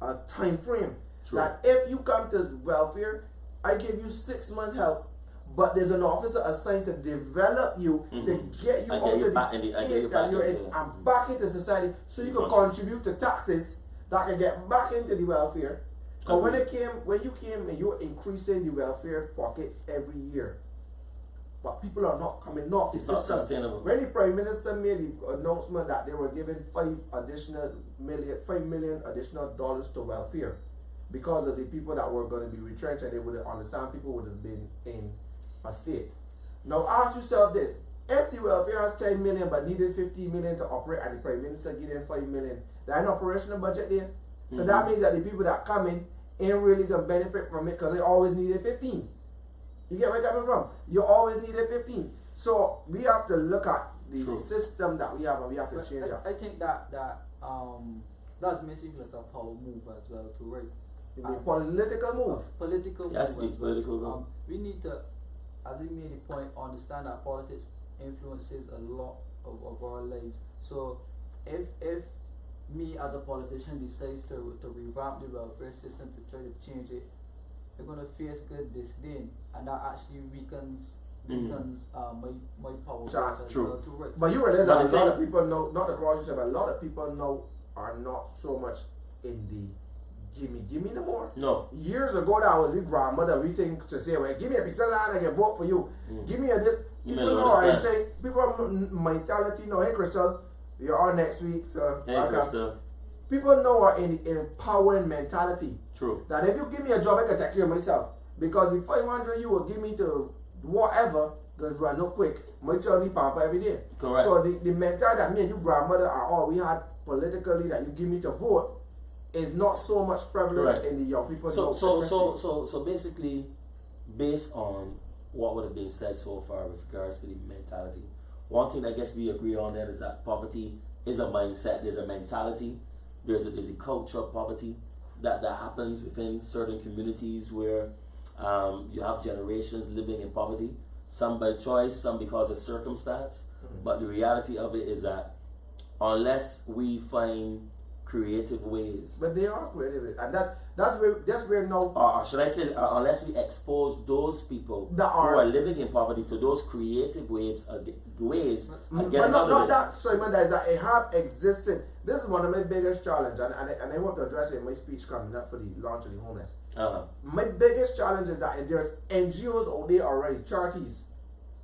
a time frame. That if you come to welfare, I give you 6 months help, but there's an officer assigned to develop you to get you out of the state that you're in and back into society, so you can contribute to taxes that can get back into the welfare. Because when you came and you're increasing the welfare pocket every year, but people are not coming off. It's not sustainable. When the Prime Minister made the announcement that they were giving $5 million additional dollars to welfare because of the people that were going to be retrenched, and they would understand people would have been in a state. Now ask yourself this: if the welfare has 10 million but needed 50 million to operate, and the Prime Minister gave them 5 million, there's an operational budget there. So that means that the people that come in ain't really gonna benefit from it because they always needed 15. You get where I'm coming from? You always needed 15. So we have to look at the system that we have, and we have to change it. I think that's basically like a power move as well too, right? It be political move. Political yes, move. Political move. We need to, as we made the point, understand that politics influences a lot of our lives. So if me as a politician decides to revamp the welfare system to try to change it, they're going to face good disdain, and that actually weakens my power. That's true. Right. But you realize that a lot of people know, not the cross, but a lot of people know are not so much in the gimme no more. No. Years ago, that was with grandmother, we think to say, well, give me a piece of land, I can vote for you. Give me a this. People know, and say, people mentality, no, hey Crystal, you're on next week, so hey, Crystal. People know are in empowering mentality. True. That if you give me a job, I can take care of myself. Because the 500 you will give me to whatever, because run no quick. My child need pamper every day. Correct. So the mentality that me and you grandmother are all we had politically that you give me to vote is not so much prevalent in the young people. So basically, based on what would have been said so far with regards to the mentality, one thing I guess we agree on then is that poverty is a mindset. There's a mentality. There's a culture of poverty that happens within certain communities where you have generations living in poverty, some by choice, some because of circumstance. But the reality of it is that unless we find creative ways, but they are creative, and that's where now, or should I say, unless we expose those people who are living in poverty to those creative ways of but not that. Sorry, man, that is that it have existed. This is one of my biggest challenges, and I want to address it in my speech coming up for the launch of the homeless. My biggest challenge is that there's NGOs out there already, charities,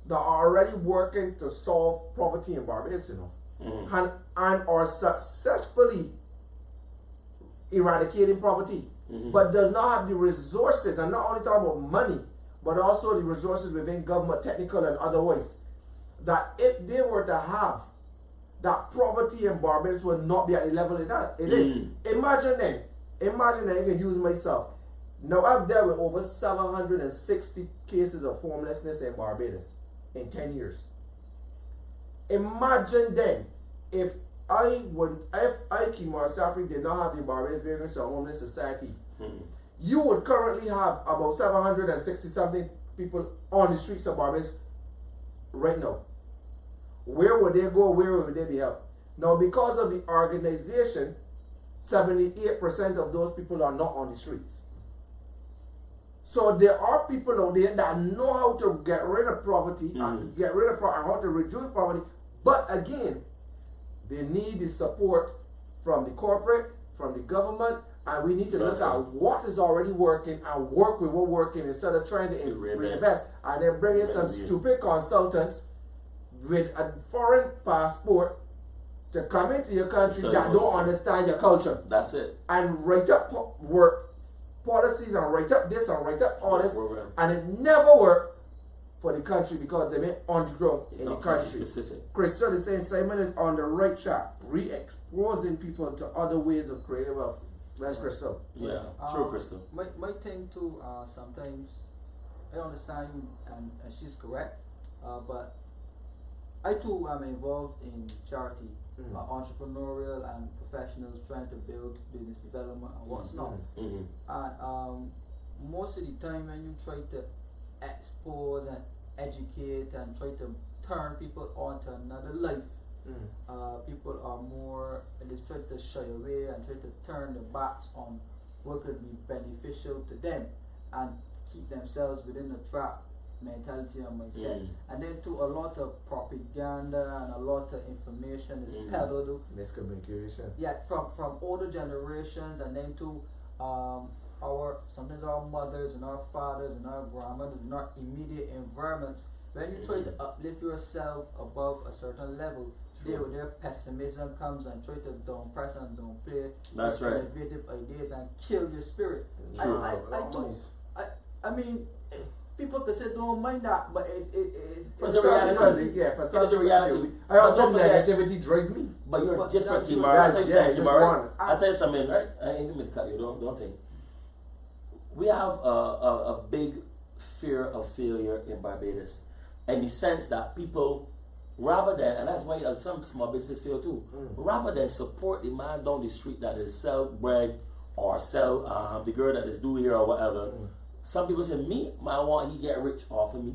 that are already working to solve poverty in Barbados, you know, and are successfully eradicating poverty, but does not have the resources, and not only talking about money, but also the resources within government, technical and otherwise, that if they were to have that, poverty in Barbados would not be at the level it is. Imagine then, you can use myself. Now I've dealt with over 760 cases of homelessness in Barbados in 10 years. Imagine then if Kimo Safri did not have the Barbados Vagrants or Homeless Society, you would currently have about 760 something people on the streets of Barbados right now. Where would they go? Where would they be helped? Now, because of the organization, 78% of those people are not on the streets. So there are people out there that know how to get rid of poverty and get rid of and how to reduce poverty. But again, they need the support from the corporate, from the government, and we need to look at what is already working and work with what's working instead of trying to reinvest. And then bring in some stupid consultants with a foreign passport to come into your country that don't understand your culture. That's it. And write up work policies and write up this and write up all this, and it never worked for the country because they been on the ground in the country. Christian is saying Simon is on the right track, re-exposing people to other ways of creating wealth. That's Crystal. Yeah, true, Crystal. My thing too, sometimes I understand you and she's correct, but I too am involved in charity, entrepreneurial and professionals trying to build business development and what's not. And most of the time when you try to expose and educate and try to turn people onto another life, people are more, they try to shy away and try to turn their backs on what could be beneficial to them and keep themselves within the trap mentality and mindset. And then too, a lot of propaganda and a lot of information is peddled. Miscommunication. Yeah, from older generations, and then to sometimes our mothers and our fathers and our grandmothers in our immediate environments. When you try to uplift yourself above a certain level, their pessimism comes and try to downpress and downplay innovative ideas and kill your spirit. I mean, people could say don't mind that, but it's a reality. Yeah, for it's a reality. I also negativity drives me. But you're different, Kimar. I'll tell you something, right? I ain't gonna cut you. Don't think. We have a big fear of failure in Barbados, in the sense that people, rather than, and that's why some small business fail too, rather than support the man down the street that is sell bread or sell the girl that is do here or whatever. Some people say, me, I want he get rich off of me.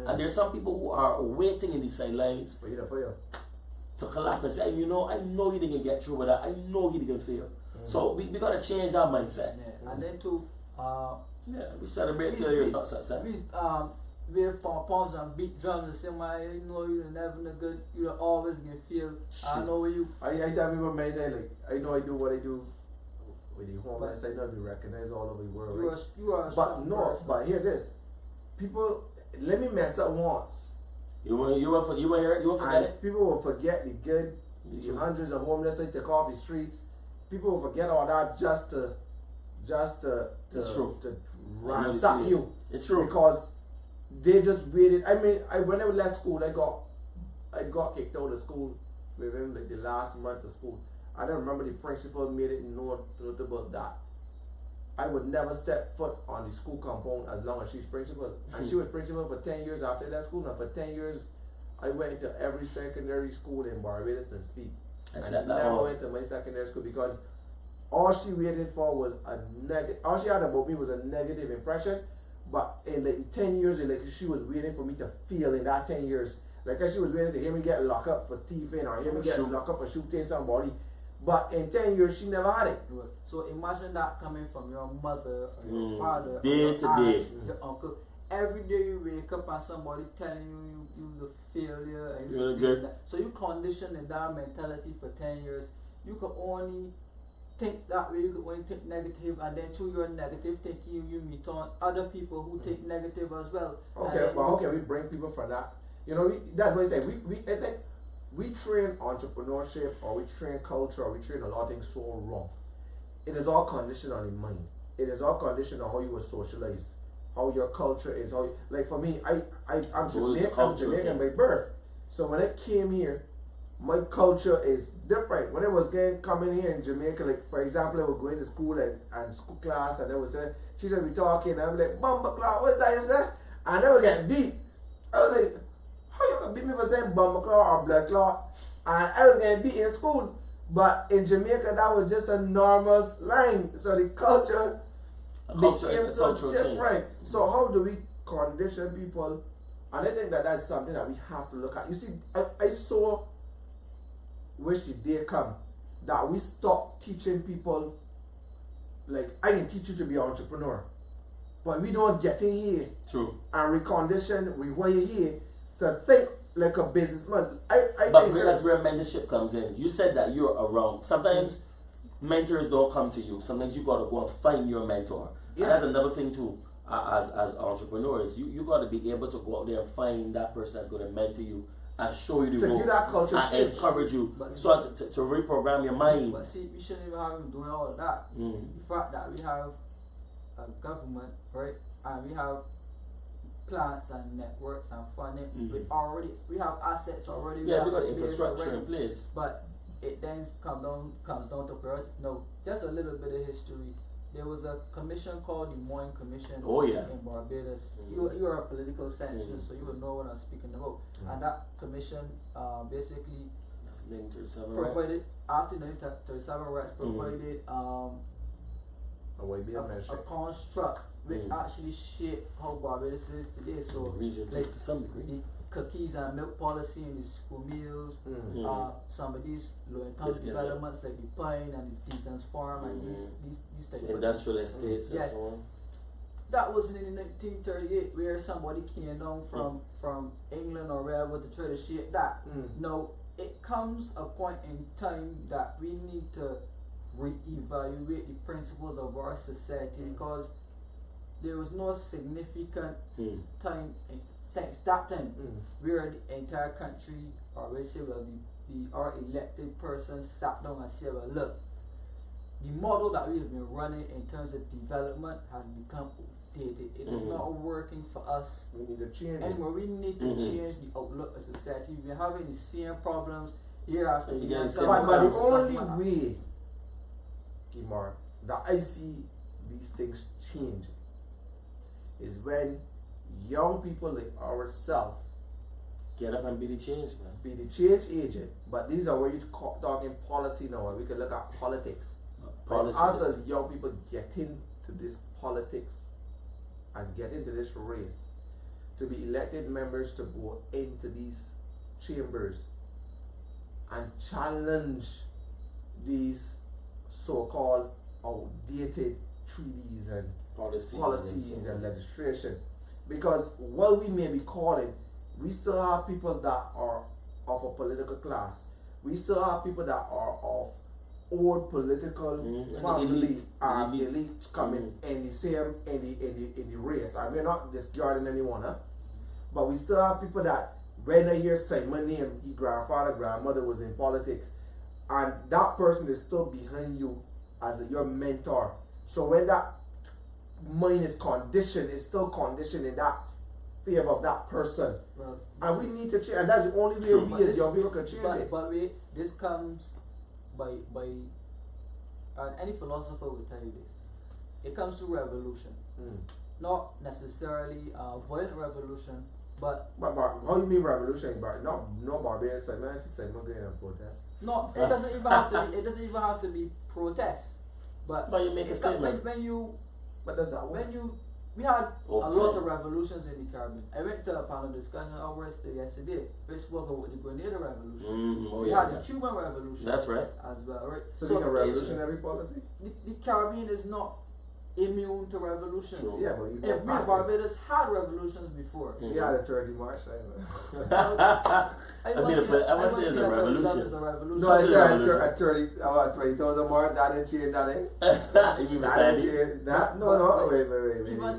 And there's some people who are waiting in the sidelines to collapse and say, you know, I know he didn't get through with that. I know he didn't fail. So we got to change that mindset. And then to we celebrate failures, not success. We pom-poms and beat drums and say, man, you know you're never good, you're always gonna feel. I know where you. I tell people many times, like, I know I do what I do. With the homeless, I know be recognized all over the world. You are a but no, person. But hear this. People, let me mess up once. You won't forget it? People will forget the good, the hundreds of homeless they took off the streets. People will forget all that just to ransack you. It's true. Because they just waited. I mean, when I left school, I got kicked out of school within like the last month of school. I don't remember the principal made it notable that I would never step foot on the school compound as long as she's principal. And she was principal for 10 years after that school. And for 10 years, I went into every secondary school in Barbados and speak. I never went to my secondary school because all she waited for was a negative. All she had about me was a negative impression. But in the 10 years, like she was waiting for me to feel in that 10 years. Like she was waiting to hear me get locked up for thieving or hear me get locked up for shooting somebody. But in 10 years, she never had it. So imagine that coming from your mother or your father, day to day, your uncle. Every day you wake up and somebody telling you the failure and you're good. So you conditioned in that mentality for 10 years. You could only think that way. You could only think negative, and then through your negative thinking, you meet on other people who think negative as well. Okay, but how can we bring people from that? You know, that's what I say. I think we train entrepreneurship, or we train culture, or we train a lot of things so wrong. It is all conditioned on the mind. It is all conditioned on how you were socialized, how your culture is. How like for me, I'm Jamaican by birth. So when I came here, my culture is different. When I was coming here in Jamaica, like for example, I was going to school and school class, and I was saying, she just be talking, and I'm like, "Bumba clock, what's that you say?" And I would get beat. I was like, how you could beat me for saying bumper claw or blood claw, and I was getting beat in school. But in Jamaica, that was just a normal slang. So the culture became so different. So how do we condition people? And I think that that's something that we have to look at. You see, I so wish the day come that we stop teaching people, like, I can teach you to be an entrepreneur, but we don't get in here. True. And recondition, we want you here to think like a businessman. But that's where mentorship comes in. You said that you're around. Sometimes mentors don't come to you. Sometimes you gotta go and find your mentor. Yeah. And that's another thing too. As entrepreneurs, you gotta be able to go out there and find that person that's gonna mentor you and show you the ropes and encourage you, so to reprogram your mind. But see, we shouldn't even have him doing all of that. The fact that we have a government, right, and we have plants and networks and funding, we have assets already. Yeah, we got infrastructure in place. But it then comes down to priority. No, just a little bit of history. There was a commission called the Moyne Commission in Barbados. You are a political scientist, so you would know what I'm speaking about. And that commission basically provided, after 1937 rights, provided a construct which actually shaped how Barbados is today. So, like, to some degree, the cookies and milk policy and the school meals, some of these low-income developments like the Pine and the Deacon's Farm and these type of industrial estates and so on. That was in 1938, where somebody came down from England or wherever to try to shape that. Now, it comes a point in time that we need to re-evaluate the principles of our society, because there was no significant time since that time where the entire country, or let's say, well, our elected person sat down and said, well, look, the model that we have been running in terms of development has become outdated. It is not working for us. We need to change anymore. We need to change the outlook of society. We're having the same problems year after year. But the only way, Kimar, that I see these things change is when young people like ourselves get up and be the change, man. Be the change agent. But these are where you're talking policy now, and we can look at politics. Us as young people get into this politics and get into this race to be elected members, to go into these chambers and challenge these so-called outdated treaties and policies and legislation. Because what we may be calling, we still have people that are of a political class. We still have people that are of old political family and elite coming in the same in the race. And we're not discarding anyone, but we still have people that when they hear Simon name, his grandfather, grandmother was in politics, and that person is still behind you as your mentor. So when that mind is conditioned, it's still conditioned in that favor of that person. Well, and we need to change, and that's the only way we as young people can change it. But this comes by and any philosopher will tell you this. It comes to revolution. Not necessarily violent revolution, but how you mean revolution? No barbarian Simon going to protest. No, it doesn't even have to be. It doesn't even have to be protest. But you make a statement. But does that work? We had a lot of revolutions in the Caribbean. I went to a panel discussion yesterday. We spoke about the Grenada Revolution. We had the Cuban Revolution. That's right. As well, right? So a revolutionary policy? The Caribbean is not immune to revolution. True. Yeah, but if we Barbados had revolutions before. Yeah, the 30 March. I must say it's a revolution. No, I said at 20,000 March, that didn't change that, eh? That didn't change that. No, wait.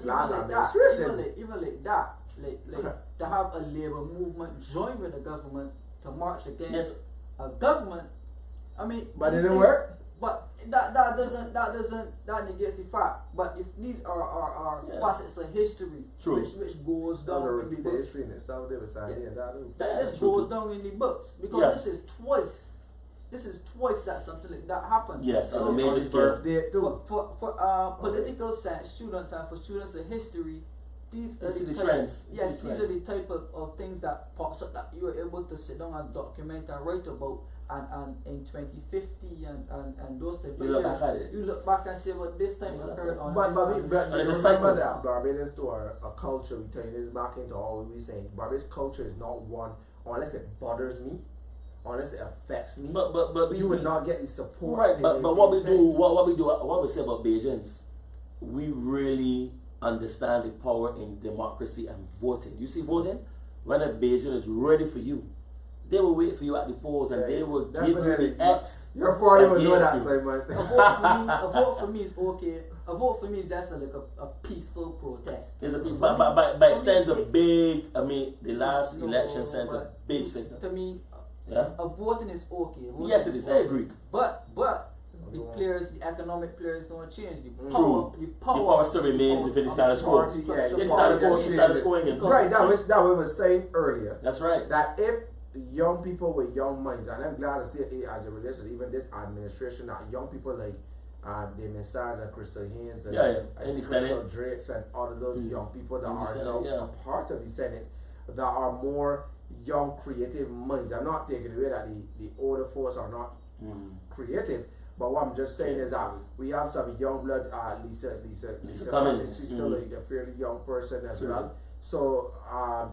Last administration. Even like that, like to have a labor movement join with the government to march against a government. I mean, but did it work? But that negates the fact. But if these are facets of history, which goes down in the books, this goes down in the books, because this is twice that something like that happened. Yes, on a major scale. For political science students and for students of history, these are see the the type, trends. yes, these are the type of things that pops up that you are able to sit down and document and write about, and in 2050 and those type of You look years, back at it. you look back and say, well, this time occurred on But And it's a remember cycle. that Barbados to a culture, we turn this back into all we saying. Barbados culture is not one unless it bothers me, unless it affects me. But you would not get the support. Right, but what we do, what we say about Bajans, we really understand the power in democracy and voting. You see, voting, when a Bajan is ready for you, they will wait for you at the polls and they will give you the X. Your party will know that, you. Simon. A vote for me is okay. A vote for me is just like a peaceful protest. It's a big, but it sends a big. I mean, the last election sent a big signal. To me, Yeah. a voting is okay. Voting Yes, it is. I agree. But the players, the economic players don't change. The True. power still remains if it is status quo. Yeah, It's status quo again. Right, that we were saying earlier. That's right. That if young people with young minds, and I'm glad to see it as it relates to even this administration, that young people like the Messiahs and Crystal Haynes and And the Crystal Senate. Drakes and all of those young people that In the are Senate, now a part of the Senate, that are more young creative minds. I'm not taking away that the older folks are not creative, but what I'm just saying is that we have some young blood. Lisa Cummings. she's still a fairly young person as well. So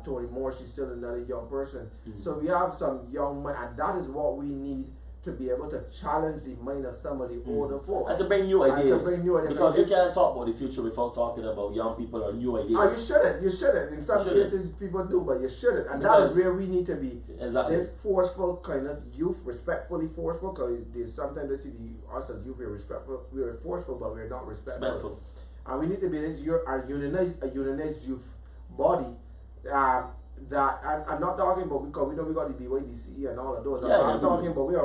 Tony Moore, she's still another young person. So we have some young mind, and that is what we need to be able to challenge the mind of some of the older folks. And to bring new ideas. Because you Like, can't talk about the future without talking about young people or new ideas. you shouldn't. In some cases people do, but you shouldn't. And that is where we need to be. Exactly. This forceful kind of youth, respectfully forceful, because sometimes they see us as youth, we're forceful, but we're not respectful. And we need to be this unionized youth body. That I'm not talking about, because we know we got the BYDCE and all of those. I'm talking about we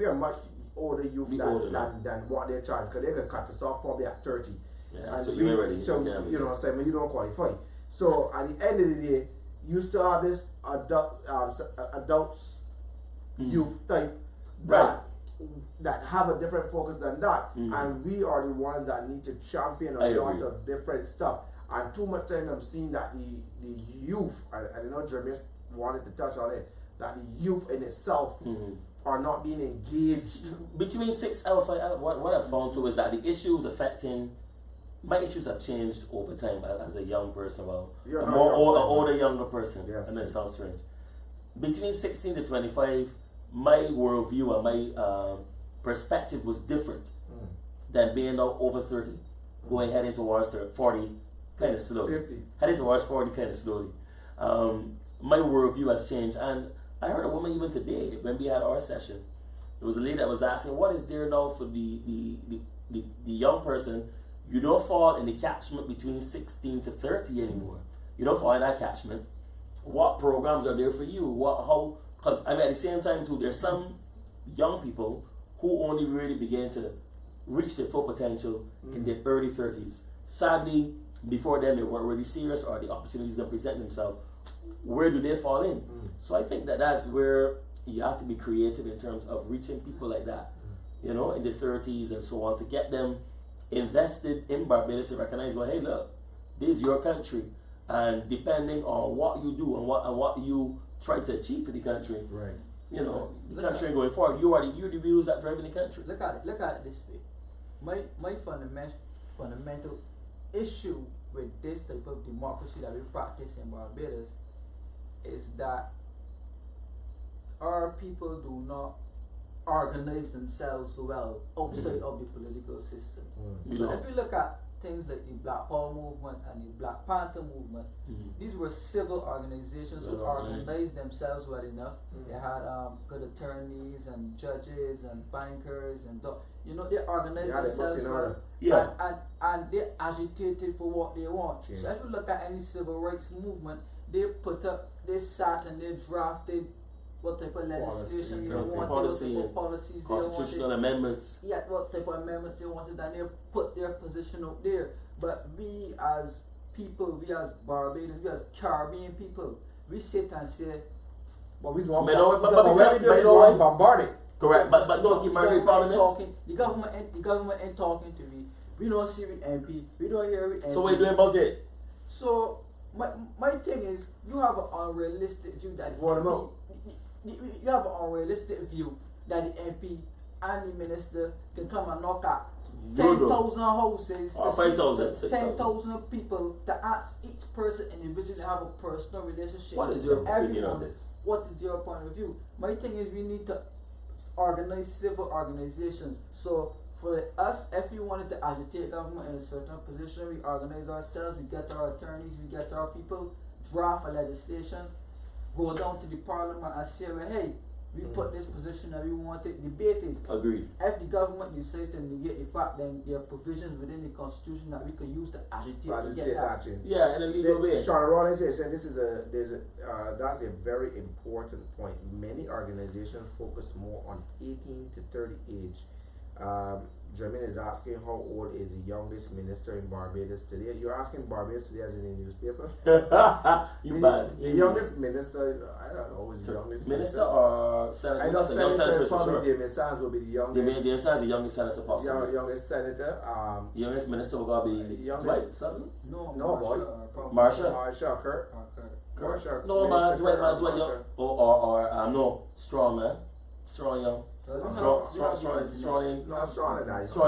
are much older youth than what they're charging, because they can cut us off probably at 30. Yeah, and so you ain't ready. So you know, you don't qualify. So at the end of the day, you still have this adults youth type that have a different focus than that, and we are the ones that need to champion a lot of different stuff. And too much time I'm seeing that the youth, I know Jeremy wanted to touch on it, that the youth in itself are not being engaged. Between 6 hours, 5 hours, what I've found too is that the issues affecting, my issues have changed over time as a young person, older younger person, yes. And that sounds strange. Between 16 to 25, my worldview and my perspective was different than being now over 30, going heading towards 40. Kind of slowly. Heading towards 40 kind of slowly. My worldview has changed, and I heard a woman even today when we had our session. There was a lady that was asking, what is there now for the young person? You don't fall in the catchment between 16 to 30 anymore. You don't fall in that catchment. What programs are there for you? Because I mean, at the same time too, there's some young people who only really begin to reach their full potential in their early 30s. Sadly, before then they weren't really serious, or the opportunities that present themselves, where do they fall in? So I think that's where you have to be creative in terms of reaching people like that, you know, in the 30s and so on, to get them invested in Barbados and recognize, well, hey, look, this is your country, and depending on what you do and what you try to achieve for the country, right? You know, the country going forward, you're the wheels that driving the country. Look at it this way. My fundamental issue with this type of democracy that we practice in Barbados is that our people do not organize themselves well outside of the political system. So if you look at things like the Black Power movement and the Black Panther movement, these were civil organizations who organized themselves well enough. They had good attorneys and judges and bankers and you know, they organized themselves well. And they agitated for what they want. So if you look at any civil rights movement, they sat and they drafted what type of legislation they wanted, what type of policies they wanted. Constitutional amendments. Yeah, what type of amendments they wanted, and they put their position out there. But we as people, we as Barbadians, we as Caribbean people, we sit and say, well, we want bombarded. Correct, but no, the problem is the government ain't talking to me. We don't see with MP. We don't hear with MP. So what are you doing about it? So my thing is, you have an unrealistic view that you have an unrealistic view that the MP and the minister can come and knock at 10,000 houses, or 5,000, 10,000 people, to ask each person individually have a personal relationship. What is your opinion on this? What is your point of view? My thing is, we need to organize civil organizations. So for us, if we wanted to agitate government in a certain position, we organize ourselves, we get our attorneys, we get our people, draft a legislation, go down to the parliament and say, well, hey, we put this position and we want it debated. Agreed. If the government decides to negate the fact, then there are provisions within the constitution that we can use to agitate to get that. Yeah, in a legal way. Sean Rollins is saying that's a very important point. Many organizations focus more on 18 to 30 age. Jermaine is asking how old is the youngest minister in Barbados today. You're asking Barbados today as in the newspaper? You bad. The youngest minister, I don't know who's the youngest minister or senator? I know senator, probably sure. Damien Sands will be the youngest. Damien Sands is the youngest senator possible. Youngest senator. Youngest minister will be Dwight, something? No, boy. Marsha. Kurt. No, man, Dwight, young. No, strong, man. Strong, young. Strong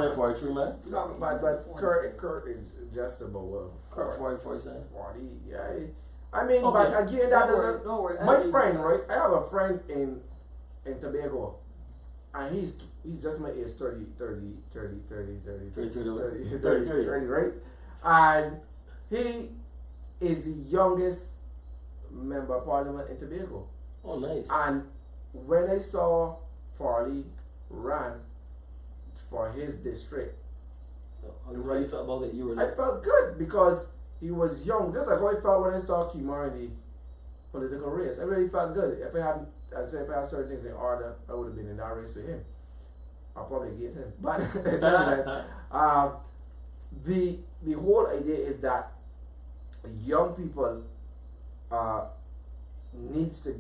in 43, man. No, but Kurt is just about Kurt 47. 40, yeah. I mean, Okay. but again, that doesn't. Don't worry. My friend, right? I have a friend in Tobago, and he's just my age, 30, right? And he is the youngest member of parliament in Tobago. Oh, nice. And when I saw Farley ran for his district, How you really felt about it? You were I like, felt good because he was young, just like how I felt when I saw Kimar in the political race. I really felt good. If I had certain things in order, I would have been in that race with him. I'll probably against him. But the whole idea is that young people need to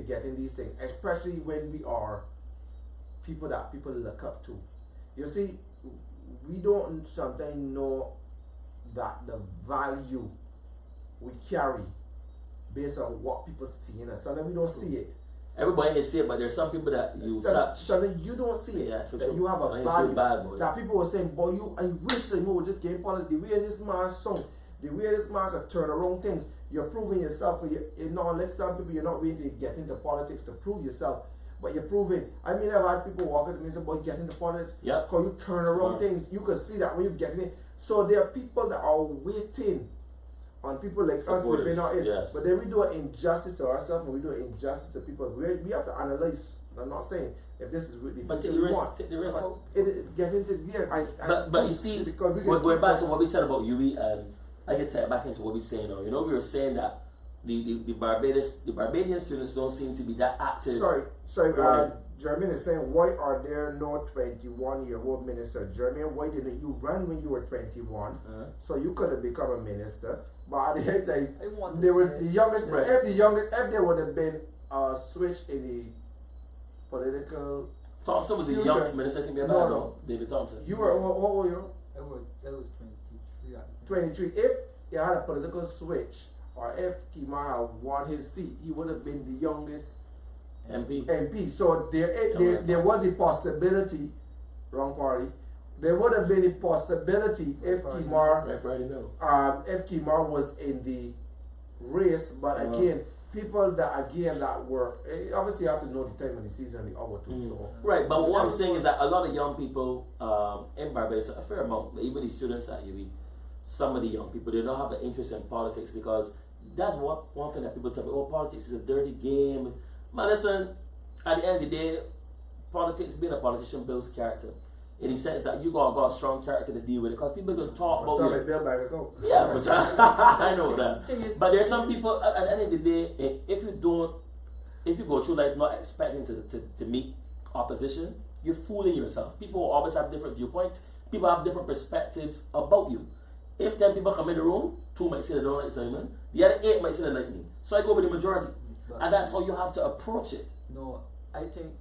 get in these things, especially when we are people that people look up to. You see, we don't sometimes know that the value we carry based on what people see in us. Sometimes we don't see it. everybody can see it, but there's some people that you touch. Sometimes you don't see it. Yeah, for that sure. you have a Sometimes value. feel bad, boy. That people were saying, boy, I wish I would just get politics. The way this man sung, the way this man could turn around things. You're proving yourself. You're not like some people. You're not waiting to get into politics to prove yourself, but you're proving. I mean, I've had people walk up to me and say, boy, get into politics. Yeah. Because you turn around things. You can see that when you get in it. So there are people that are waiting on people like us to be not in. Yes. But then we do an injustice to ourselves and we do an injustice to people. We have to analyze. I'm not saying if this is really but take we the risk. want. Take the risk. Get into here. But you see, because we're back to what we said about Yui, and I get tied back into what we're saying now. You know, we were saying that the Barbadian students don't seem to be that active. Sorry, Jermaine is saying, why are there no 21-year-old minister? Jermaine, why didn't you run when you were 21? So you could have become a minister. But at the end time, they were the youngest. Right. If there would have been a switch in the political. Thompson was the future. youngest minister. I think they're No. David Thompson. You were what were you? I was 23. 23. If you had a political switch, or if Kimar had won his seat, he would have been the youngest MP. So there was a possibility, wrong party. There would have been a possibility if Kimar was in the race, but again, people that were obviously you have to know the time of the season and the hour too. So right, but what I'm saying is that a lot of young people in Barbados, a fair amount, even the students at UWI, some of the young people, they don't have an interest in politics because that's one thing that people tell me, oh, politics is a dirty game. Man, listen, at the end of the day, politics, being a politician builds character. In the sense that you got a strong character to deal with it, because people are going to talk about you. Yeah, but I know that. But there's some people, at the end of the day, if you go through life not expecting to meet opposition, you're fooling yourself. People will always have different viewpoints. People have different perspectives about you. If 10 people come in the room, 2 might say they don't like Simon, the other 8 might say they like me. So I go with the majority. And that's how you have to approach it. No, I think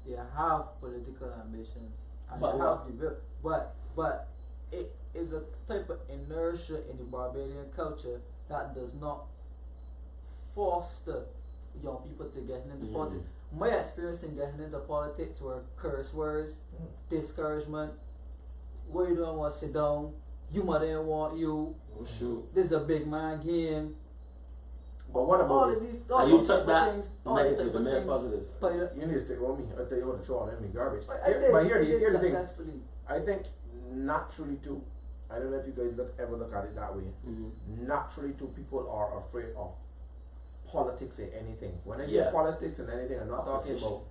they have political ambitions. And But they have the will. But it is a type of inertia in the Barbadian culture that does not foster young people to get into politics. My experience in getting into politics were curse words, discouragement. What you don't want to sit down. You mother didn't want you. Oh, shoot. This is a big man game. But what about all it? of these And you took that things, negative and made it positive. But You need to stick with me. I'll tell you how to throw all them in garbage. I did, But I did here's the thing. successfully. I think naturally too, I don't know if you guys ever look at it that way. Naturally too, people are afraid of politics and anything. When I say politics and anything, I'm not talking about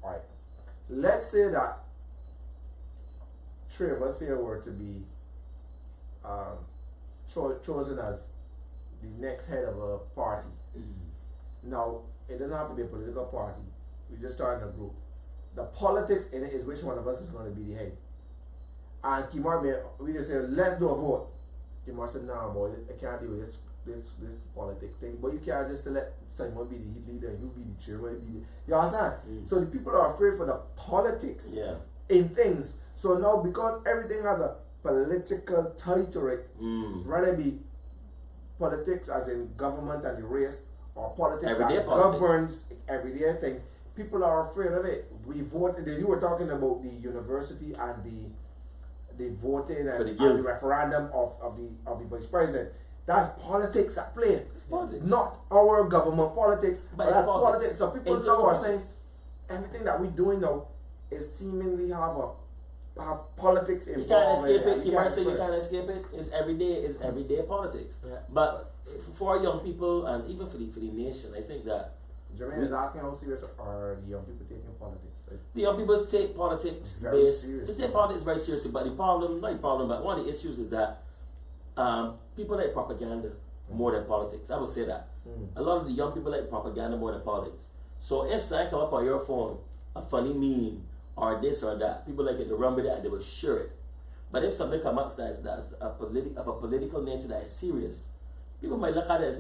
alright. Let's say that three of us here were to be chosen as the next head of a party. Now, it doesn't have to be a political party. We just start in a group. The politics in it is which one of us is going to be the head. And Kimar, we just say, let's do a vote. Kimar said, nah, boy, I can't do this politic thing. But you can't just select Simon be the leader, you be the chairman, you understand? So the people are afraid for the politics in things. So now, because everything has a political tie to it, rather be politics as in government and the race, or politics that governs everyday thing, people are afraid of it. We voted. You were talking about the university and the voting and the referendum of the vice president. That's politics at play. It's politics. Not our government politics, but it's that's politics. So people now are saying everything that we're doing now is seemingly have politics involved. You can't escape it. You might say you can't escape it. It's everyday politics. Yeah. But for young people and even for the nation, I think that Jermaine is asking how serious are the young people taking politics? the young people take politics very seriously. They take politics very seriously. But but one of the issues is that people like propaganda more than politics. I would say that. A lot of the young people like propaganda more than politics. So if something come up on your phone, a funny meme or this or that, people like it to run with it and they will share it. But if something comes up that's a political nature that is serious, people might look at it as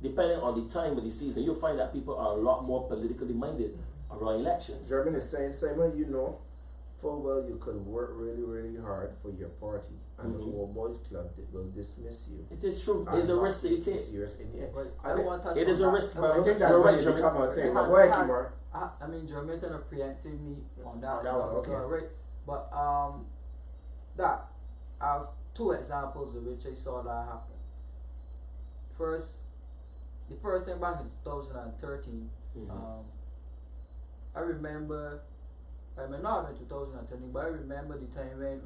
depending on the time of the season, you'll find that people are a lot more politically minded around elections. German is saying, Simon, you know full well you could work really, really hard for your party, and the old boys club will dismiss you. It is true. There's a risk that you take. It is a risk, bro. I think that's why you become a thing. Go ahead, Kimar. I mean, Jermaine kind of preempted me on that. Okay. Right. But that I have two examples of which I saw that happen. The first thing back in 2013, I remember. I may not have been 2013, but I remember the time when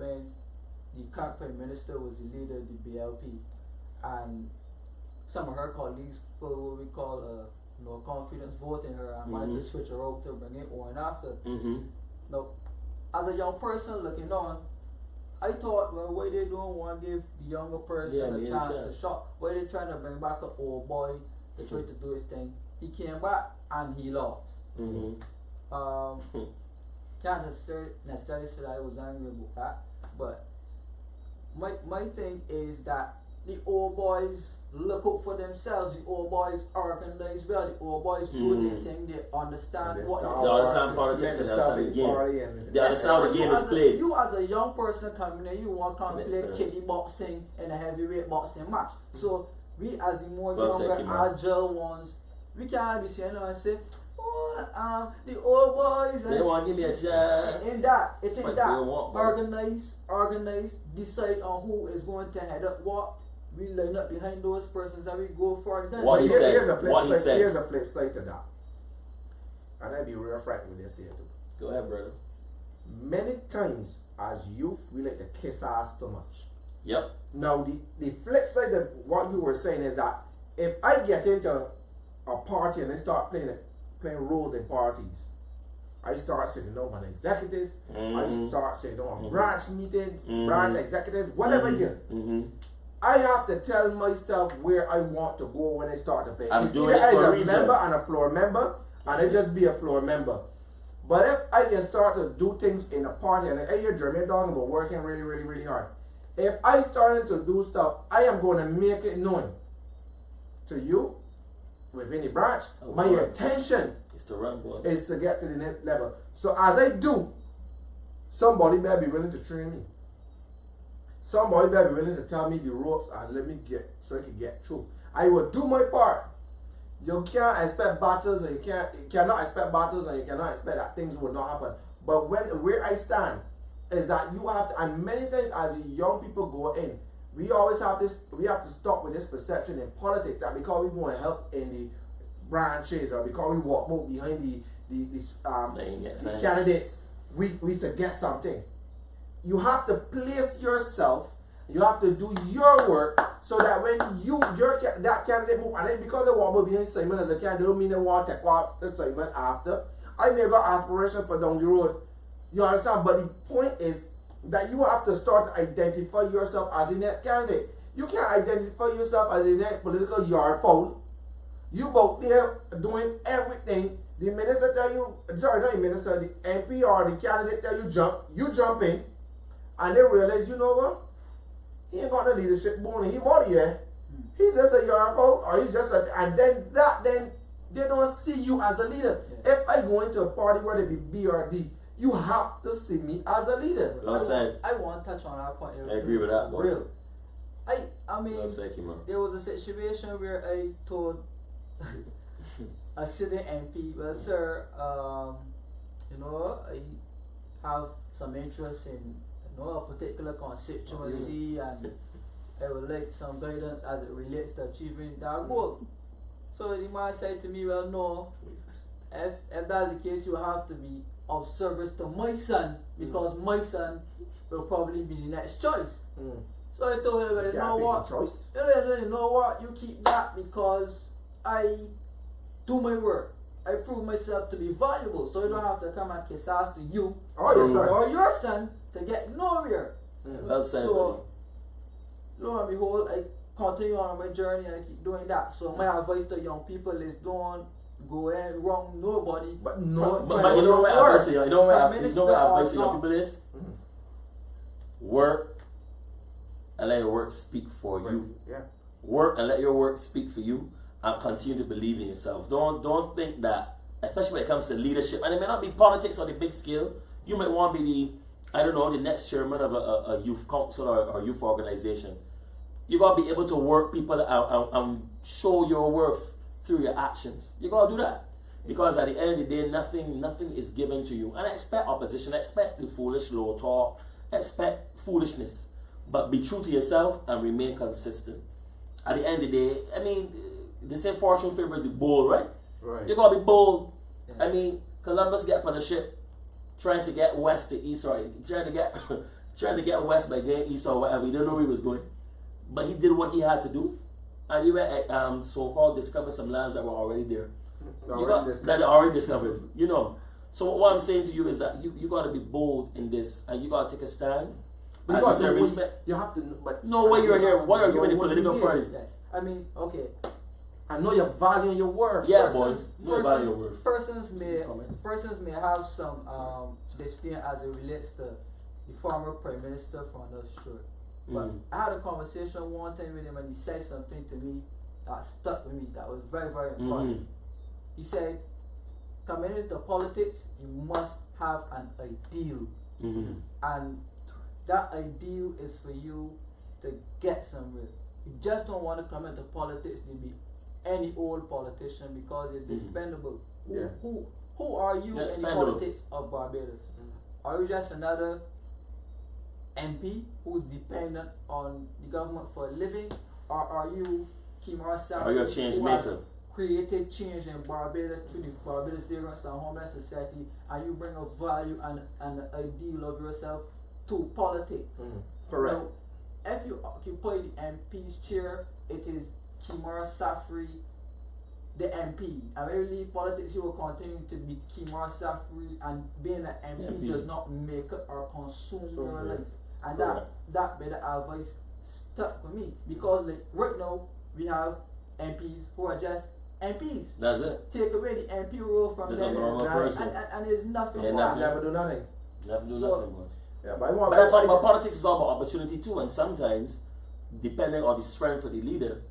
the current Prime Minister was the leader of the BLP, and some of her colleagues put what we call no confidence vote in her and managed to switch her out to bring it on after. Now, as a young person looking on, I thought, well, why they don't want to give the younger person a chance to shot? Why they trying to bring back an old boy to try to do his thing? He came back and he lost. Can't necessarily say that I was angry about that, but my thing is that the old boys look out for themselves. The old boys organize well. The old boys do their thing. They understand what they understand politics and they understand the game. They understand how the game is played. You as a young person coming in, you want to come play kiddie boxing in a heavyweight boxing match. So we as the more younger, agile ones, we can't be saying and say, the old boys. They want to give me a chance. In that, organize, decide on who is going to head up what. We line up behind those persons and we go for it. Here's a flip side to that. And I'll be real frank with this here too. Go ahead, brother. Many times as youth, we like to kiss ass too much. Yep. Now the flip side of what you were saying is that if I get into a party and I start playing roles in parties, I start sitting down on executives, I start sitting down on branch meetings, branch executives, whatever again. I have to tell myself where I want to go when I start to play. I'm doing it for a reason. Member and a floor member, and I just be a floor member. But if I can start to do things in a party, and I hear Jermaine talking about working really, really, really hard. If I started to do stuff, I am going to make it known to you within the branch. My intention is to run, boy. Is to get to the next level. So as I do, somebody may be willing to train me. somebody better be willing to tell me the ropes and let me get so I can get through. I will do my part. You can't expect battles, and you cannot expect battles, and you cannot expect that things will not happen. But where I stand is that you have to, and many times as young people go in, we always have this. We have to stop with this perception in politics that because we want to help in the branches or because we walk behind the candidates, we should get something. You have to place yourself. You have to do your work so that when that candidate move, and then because they walk behind Simon as a candidate, don't mean they want to take off the Simon after. I may got aspiration for down the road. You understand? But the point is that you have to start to identify yourself as the next candidate. You can't identify yourself as the next political yard fowl. You both there doing everything. The minister tell you, sorry, not the minister, the MP or the candidate tell you jump in, and they realize, you know what? He ain't got no leadership bone. He body here. He's just a yard fowl, or he's just a, and then they don't see you as a leader. Yeah. If I go into a party where they be B or D, you have to see me as a leader. I want to touch on that point. I agree with that. Real. I mean, there was a situation where I told a sitting MP, well, sir, you know, I have some interest in a particular constituency, and I would like some guidance as it relates to achieving that goal. So the man said to me, well, no, if that's the case, you have to be of service to my son, because my son will probably be the next choice. So I told him, well, you know what, you keep that, because I do my work. I prove myself to be valuable, so you don't have to come and kiss ass to you or your son to get nowhere. Well said. So, lo and behold, I continue on my journey and I keep doing that. So my advice to young people is don't go in wrong nobody. But you know what advice to young people is? Work and let your work speak for you. Yeah. Work and let your work speak for you, and continue to believe in yourself. Don't think that, especially when it comes to leadership, and it may not be politics on the big scale. You might want to be the next chairman of a youth council or youth organization. You gotta be able to work people and show your worth through your actions. You gotta do that, because at the end of the day, nothing is given to you. And I expect opposition, expect the foolish low talk, expect foolishness, but be true to yourself and remain consistent. At the end of the day, I mean, they say fortune favors the bold, right? Right. You gotta be bold. Yeah. I mean, Columbus get on a ship trying to get west to east, or trying to get west by getting east or whatever. He didn't know where he was going, but he did what he had to do, and he went so-called discover some lands that were already there. That are already discovered. You know. So what I'm saying to you is that you gotta be bold in this, and you gotta take a stand. But you have to know why you're here. Why are you in the political party? Yes. I mean, okay. I know your value and your worth. Yeah, boys. Know your value and your worth. Persons may have some disdain as it relates to the former Prime Minister from North Shore. But I had a conversation one time with him, and he said something to me that stuck with me, that was very, very important. He said, coming into politics, you must have an ideal. And that ideal is for you to get somewhere. You just don't want to come into politics to be any old politician, because it's expendable. Yeah. Who are you in the politics of Barbados? Are you just another MP who's dependent on the government for a living, or are you Kimara Safri, are you a change maker? Created change in Barbados through the Barbados Vagrants and Homeland Society, and you bring a value and an ideal of yourself to politics? Correct. Now, if you occupy the MP's chair, it is Kimara Safri, the MP. And when you leave politics, you will continue to be Kimara Safri, and being an MP does not make it or consume your life. And that better advice stuck for me, because like right now we have MPs who are just MPs. That's it. Take away the MP role from them, and there's nothing wrong. Never do nothing. Never do nothing. Yeah, but that's all about politics. Is all about opportunity too, and sometimes, depending on the strength of the leader,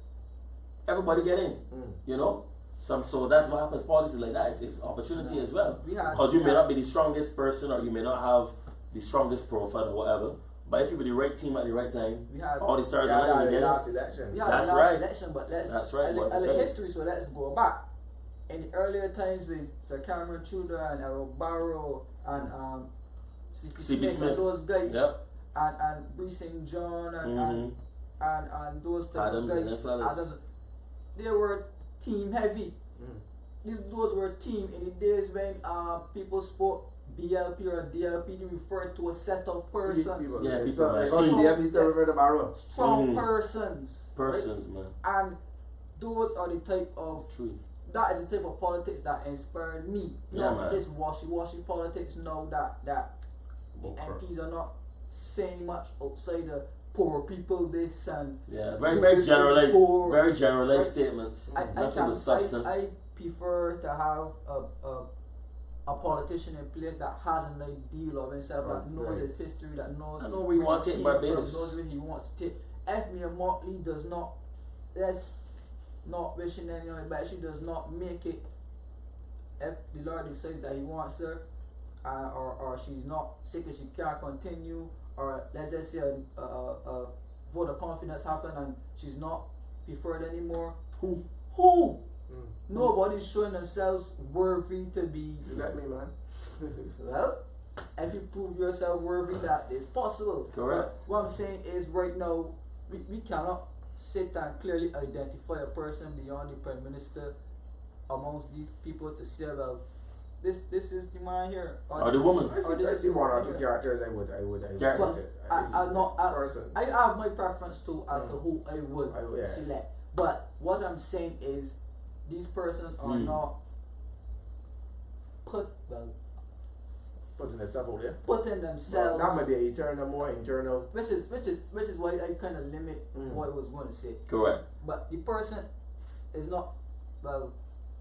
everybody get in. You know, so that's what happens. Politics is like that. It's opportunity as well, because you may not be the strongest person, or you may not have the strongest profile or whatever, But if you were the right team at the right time, We had all the stars Yeah, aligned the together. last election. we had That's the last right. election, but That's right, a what I'm little telling you. history, so let's go back. In the earlier times with Sir Cameron Tudor and Errol Barrow and C.P. Smith and those guys, Yep. and Bree St. John Mhm. and those type Adams of and guys, them fellas. Adams, they were team heavy. Those were team in the days when people spoke BLP or DLP, they referred to a set of persons, Yeah, people, So, man. so Team. DLP still refer to Barrow. strong Mhm. persons, right? Persons, man. And those are the type of True. that is the type of politics that inspired me. Yeah, Not man. this washy politics now that the Okay. MPs are not saying much outside the poor people this and Yeah, very do very this generalized, for- very generalized Right. statements. I Nothing with substance. I prefer to have a politician in place that has an ideal of himself, that Right, knows right. his history, that knows I know where he wants to take Barbados. knows where he wants to take. If Mia Motley does not, let's not wishing anyone, but she does not make it, if the Lord decides that he wants her, or she's not sick and she can't continue, or let's just say a vote of confidence happen and she's not preferred anymore. Who? Nobody's showing themselves worthy to be. You let me, man. Well, if you prove yourself worthy, that is possible. Correct. What I'm saying is, right now, we cannot sit and clearly identify a person beyond the Prime Minister amongst these people to say, well, this is the man here. Or the woman. I see one or two characters I would Characters. person. I have my preference too as to who I would yeah. select. But what I'm saying is, these persons are not putting Putting themselves out there. putting themselves. That might be eternal, more internal. Which is why I kind of limit what I was going to say. Correct. But the person is not. Well,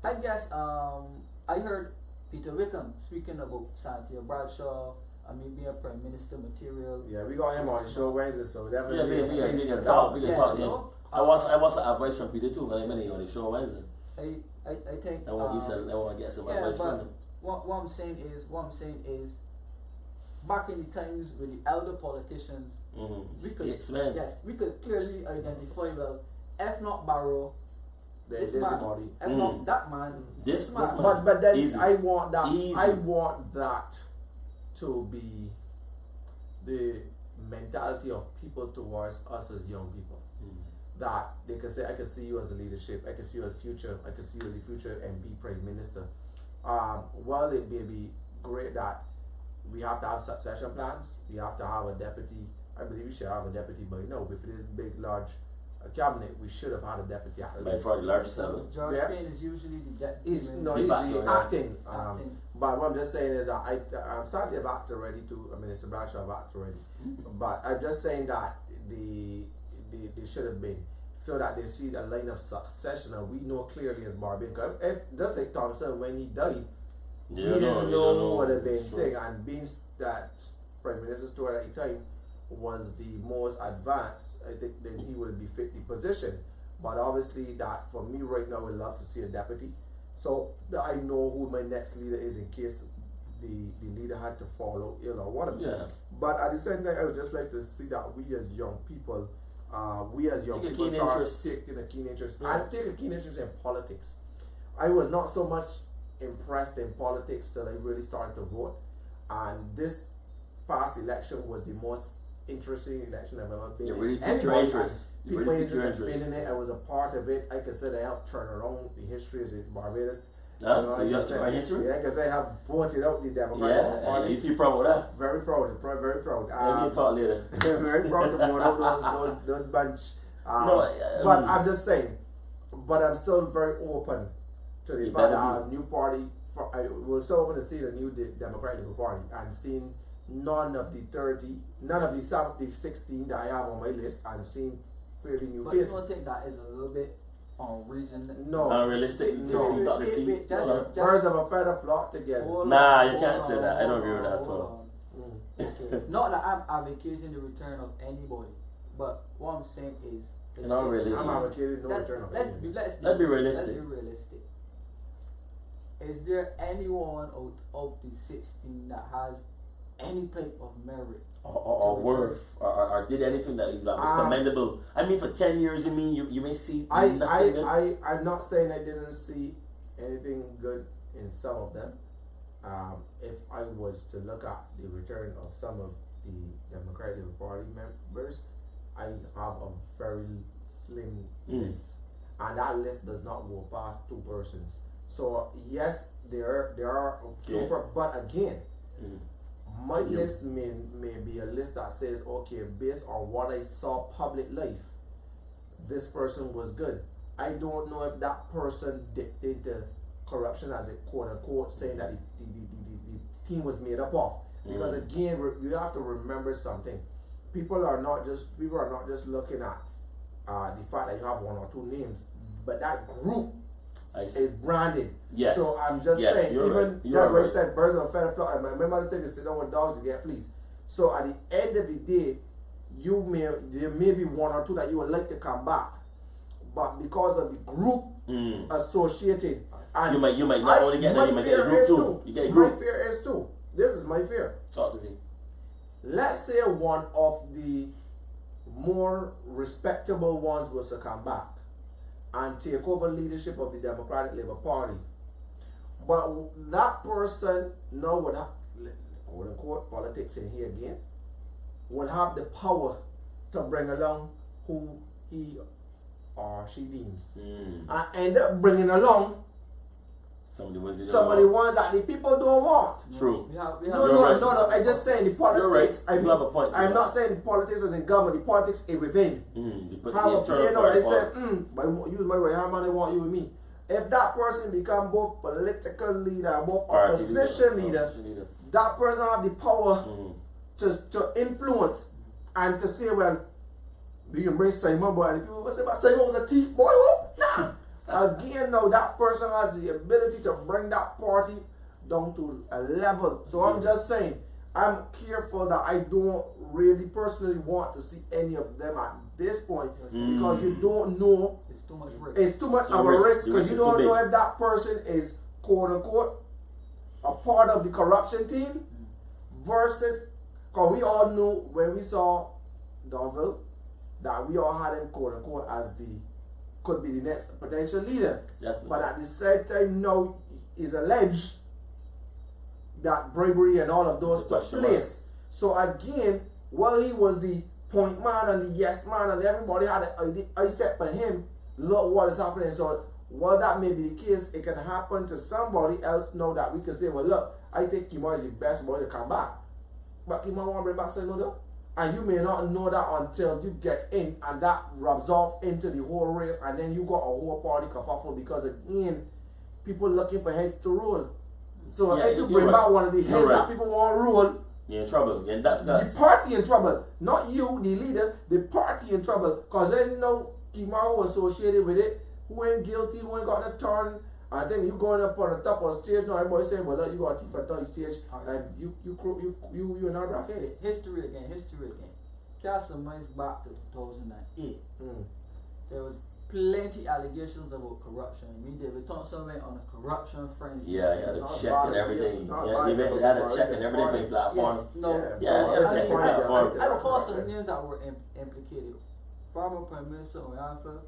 I guess I heard Peter Wickham speaking about Cynthia Bradshaw and me being Prime Minister material. Yeah, we got him on the show Wednesday, so Yeah, definitely. we can talk. We can talk. you Yeah. know, I want some advice from Peter too. When I'm on the show Wednesday, I think. I want to get some yeah, advice from but him. what I'm saying is, back in the times with the elder politicians, we could Statesman. yes, we could clearly identify, well, if not Barrow, There's this man, everybody. if not that man, This man. man. But then Easy. I want that. Easy. I want that to be the mentality of people towards us as young people. That they can say, I can see you as a leadership, I can see you as future, I can see you as the future MP Prime Minister. While it may be great that we have to have succession plans, we have to have a deputy. I believe we should have a deputy by now. If it is big, large cabinet, we should have had a deputy at By least. far the largest ever. George Yeah. Payne is usually the He's deputy. no, He's he's back, the yeah. acting. Acting. But what I'm just saying is that I'm starting to have acted already too. I mean, it's a branch of acted already. But I'm just saying that they should have been, so that they see the line of succession, and we know clearly as Barbados. If just like Thompson, when he died, we didn't know what had been thing, and being that Prime Minister Stewart at the time was the most advanced, I think then he would be fit the position. But obviously, that for me right now, I would love to see a deputy, so that I know who my next leader is in case the leader had to fall out ill or whatever. Yeah. But at the same time, I would just like to see that we as young people, Take a keen start interest. taking a keen interest. Yeah. I take a keen interest in politics. I was not so much impressed in politics till I really started to vote, and this past election was the most interesting election I've ever been You in. really piqued your Anybody- interest. You People really piqued your interested interest. in it. I was a part of it. I could say I helped turn around the history of Barbados. Huh? You I have to write history? Yeah, because I have voted out the Democratic Yeah, and Party. if you proud of that, Very proud, very proud. let me talk later. Very proud to vote out those bunch. No, but I'm just saying. But I'm still very open to the You fact that better our new party. We're still open to see the new Democratic Party and seeing none of the 16 that I have on my list, and seeing fairly new But you faces. don't think that is a little bit unreasonable? No. Unrealistic to No. see, not to see. Wait, just- Birds of a feather flock together. Nah, you can't say that. I don't agree with that at hold all. on. Okay. Not that I'm advocating the return of anybody, but what I'm saying is, Not realistic. I'm advocating no return of let's anything. Let's be realistic. Let's be realistic. Is there anyone out of the 16 that has any type of merit or worth or did anything that was commendable. I mean, for 10 years, you mean you may see nothing good? I'm not saying I didn't see anything good in some of them. If I was to look at the return of some of the Democratic Party members, I have a very slim list, and that list does not go past 2 persons. So yes, there are but again, my list may be a list that says, okay, based on what I saw public life, this person was good. I don't know if that person dictated corruption as a quote unquote, saying that the team was made up of. Because again, you have to remember something. People are not just looking at the fact that you have 1 or 2 names, but that group is branded. Yes. So I'm just saying, even that's why I said birds of a feather flock. And my mother said, you sit down with dogs, you get fleas. So at the end of the day, there may be 1 or 2 that you would like to come back, but because of the group associated, and you might not only get that, you might get a group too. You get a group. My fear is too. This is my fear. Talk to me. Let's say one of the more respectable ones was to come back and take over leadership of the Democratic Labour Party, but that person now would have, quote unquote, politics in here again, would have the power to bring along who he or she deems, and end up bringing along some of the ones that the people don't want. True. No. I just saying the politics. Right. You have a point. I'm not saying the politics is in government. The politics is within. I said, use my word. How many want you with me? If that person become both political leader and both opposition leader, that person have the power to influence and to say, well, do you embrace Simon, boy? And people will say, but Simon was a thief, boy. Nah. Again, now that person has the ability to bring that party down to a level. So I'm just saying, I'm careful that I don't really personally want to see any of them at this point, because you don't know. It's too much risk. It's too much of a risk, because you don't know if that person is quote unquote a part of the corruption team versus, because we all knew when we saw Donville that we all had him quote unquote as could be the next potential leader. Definitely. But at the same time now is alleged that bribery and all of those took place. So again, while he was the point man and the yes man and everybody had an eye set for him, look what is happening. So while that may be the case, it can happen to somebody else now that we can say, well look, I think Kimar is the best boy to come back. But Kimar won't bring back Simon though. And you may not know that until you get in and that rubs off into the whole race, and then you got a whole party kerfuffle, because again, people looking for heads to roll. So if you bring back one of the heads that people want to roll, you're in trouble. And that's the party in trouble. Not you, the leader, the party in trouble. Because then Kimaro associated with it, who ain't guilty, who ain't got a turn. And then you going up on the top of the stage, now everybody saying, well, look, you got a thief at the stage, and you're not right here. History again. Cast some minds back to 2008. There was plenty allegations about corruption. I mean, David Thompson went on a corruption frenzy. Yeah, he had a check and everything. He had a check and everything platform. Yes, he had a check and platform. I recall some names that were implicated. Former Prime Minister Oyanfa,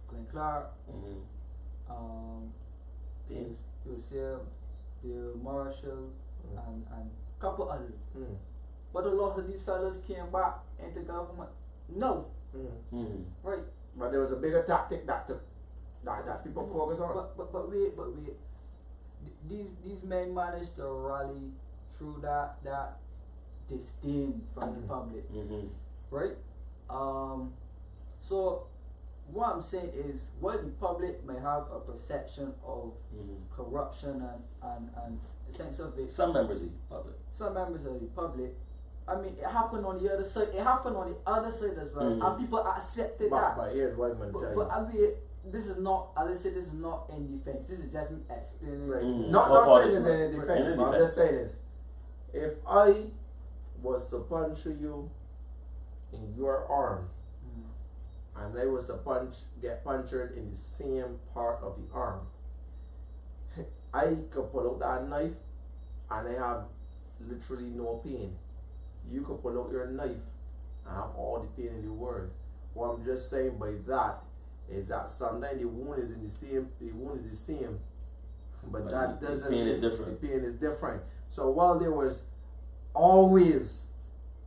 Glenn Clark, you will see the Marshall and a couple others. But a lot of these fellas came back into government. No. Right. But there was a bigger tactic that people focus on. But wait. These men managed to rally through that disdain from the public. Right? So what I'm saying is, while the public may have a perception of corruption and a sense of it, some members of the public, I mean, it happened on the other side. It happened on the other side as well, and people accepted that. But here's what I'm going to tell you. But I mean, this is not, as I said, this is not in defense. This is just me explaining. Right. Not saying it's in defense. I'm just saying this. If I was to puncture you in your arm, and I was to get punctured in the same part of the arm, I could pull out that knife, and I have literally no pain. You could pull out your knife and have all the pain in the world. What I'm just saying by that is that sometimes the wound is the same, but that doesn't. The pain is different. The pain is different. So while there was always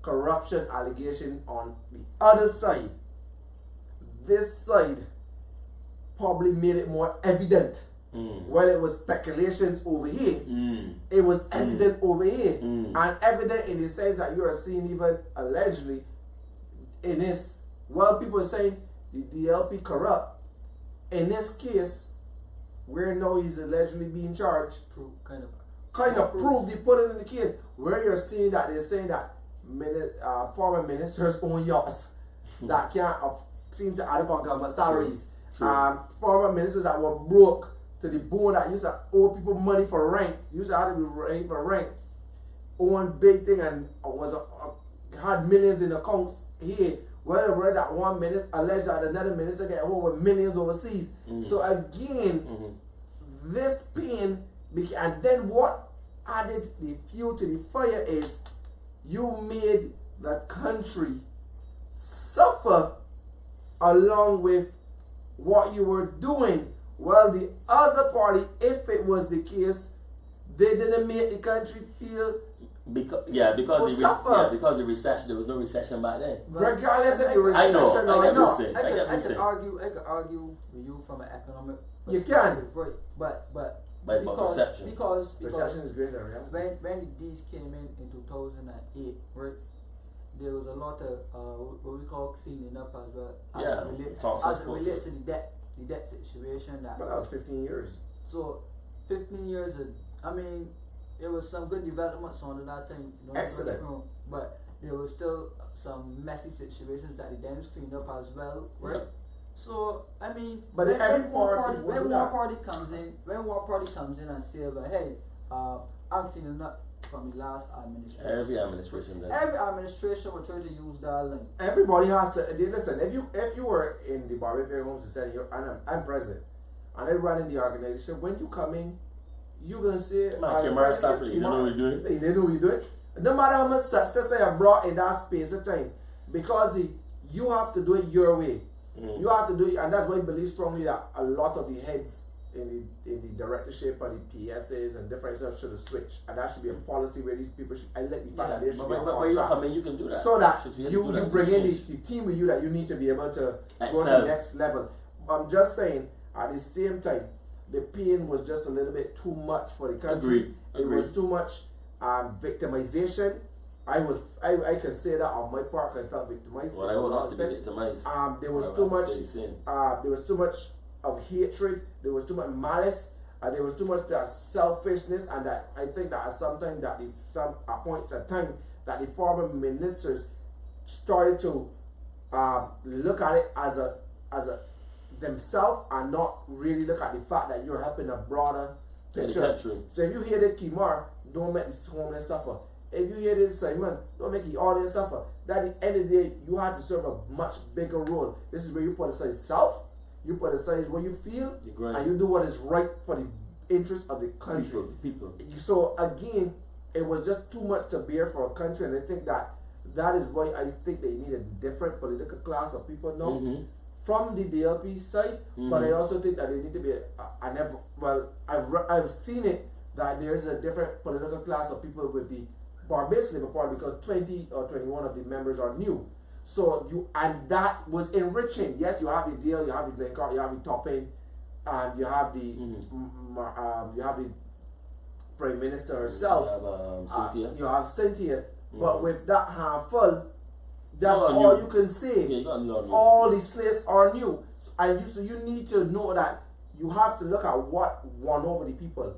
corruption allegation on the other side, this side probably made it more evident. While it was speculations over here, it was evident over here, and evident in the sense that you are seeing even allegedly in this. While people are saying the DLP corrupt, in this case, where now he's allegedly being charged, kind of proof they put it in the case, where you're seeing that they're saying that former ministers own yachts that can't seem to add up on government salaries, former ministers that were broke to the bone, that used to owe people money for rent, used to have to be paid for rent, own big thing and had millions in accounts here. Whether that one minister alleged that another minister get over millions overseas. So again, this pain, and then what added the fuel to the fire is you made the country suffer along with what you were doing. Well, the other party, if it was the case, they didn't make the country feel because the recession, there was no recession back then. Regardless of the recession or not. I could argue with you from an economic perspective. You can. Right. But perception. Because perception is greater, yeah. When these came in 2008, right, there was a lot of what we call cleaning up as well. As it relates to the debt situation. That was 15 years. So 15 years, I mean, there was some good developments on that thing. Excellent. But there was still some messy situations that the Dems cleaned up as well, right? Yeah. So I mean, but when one party comes in and say, "But hey, I'm cleaning up from the last administration." Every administration does. Every administration will try to use that link. Everybody has to listen. If you were in the Barbarian Home Society, I'm president, and I run in the organization. When you come in, you gonna say, you don't know what you're doing. They know what you're doing. No matter how much success I have brought in that space of time, because you have to do it your way. You have to do it, and that's why I believe strongly that a lot of the heads in the directorship and the PSAs and different stuff should have switched, and that should be a policy where these people should. I let the fact that they should be when you come in, you can do that. So that you bring in the team with you that you need to be able to go to the next level. I'm just saying, at the same time, the pain was just a little bit too much for the country. It was too much victimization. I can say that on my part, I felt victimized. Well, I will not be victimized. There was too much. There was too much of hatred. There was too much malice. There was too much selfishness, and that I think that sometimes that at points of time that the former ministers started to look at it as a themselves and not really look at the fact that you're helping a broader picture. So if you hear that Kimar, don't make the homeless suffer. If you hear this Simon, don't make the audience suffer. That at the end of the day, you have to serve a much bigger role. This is where you put aside self, you put aside what you feel, and you do what is right for the interest of the country. People. So again, it was just too much to bear for a country, and I think that is why I think they need a different political class of people now. From the DLP side, but I also think that they need to be. I've seen it that there's a different political class of people with the Barbados Labour Party, because 20 or 21 of the members are new. So and that was enriching. Yes, you have the deal, you have the Glencoe, you have the Topping, and you have the Prime Minister herself. Cynthia. You have Cynthia, but with that handful. That's all you can say. All the slates are new. And so you need to know that you have to look at what won over the people.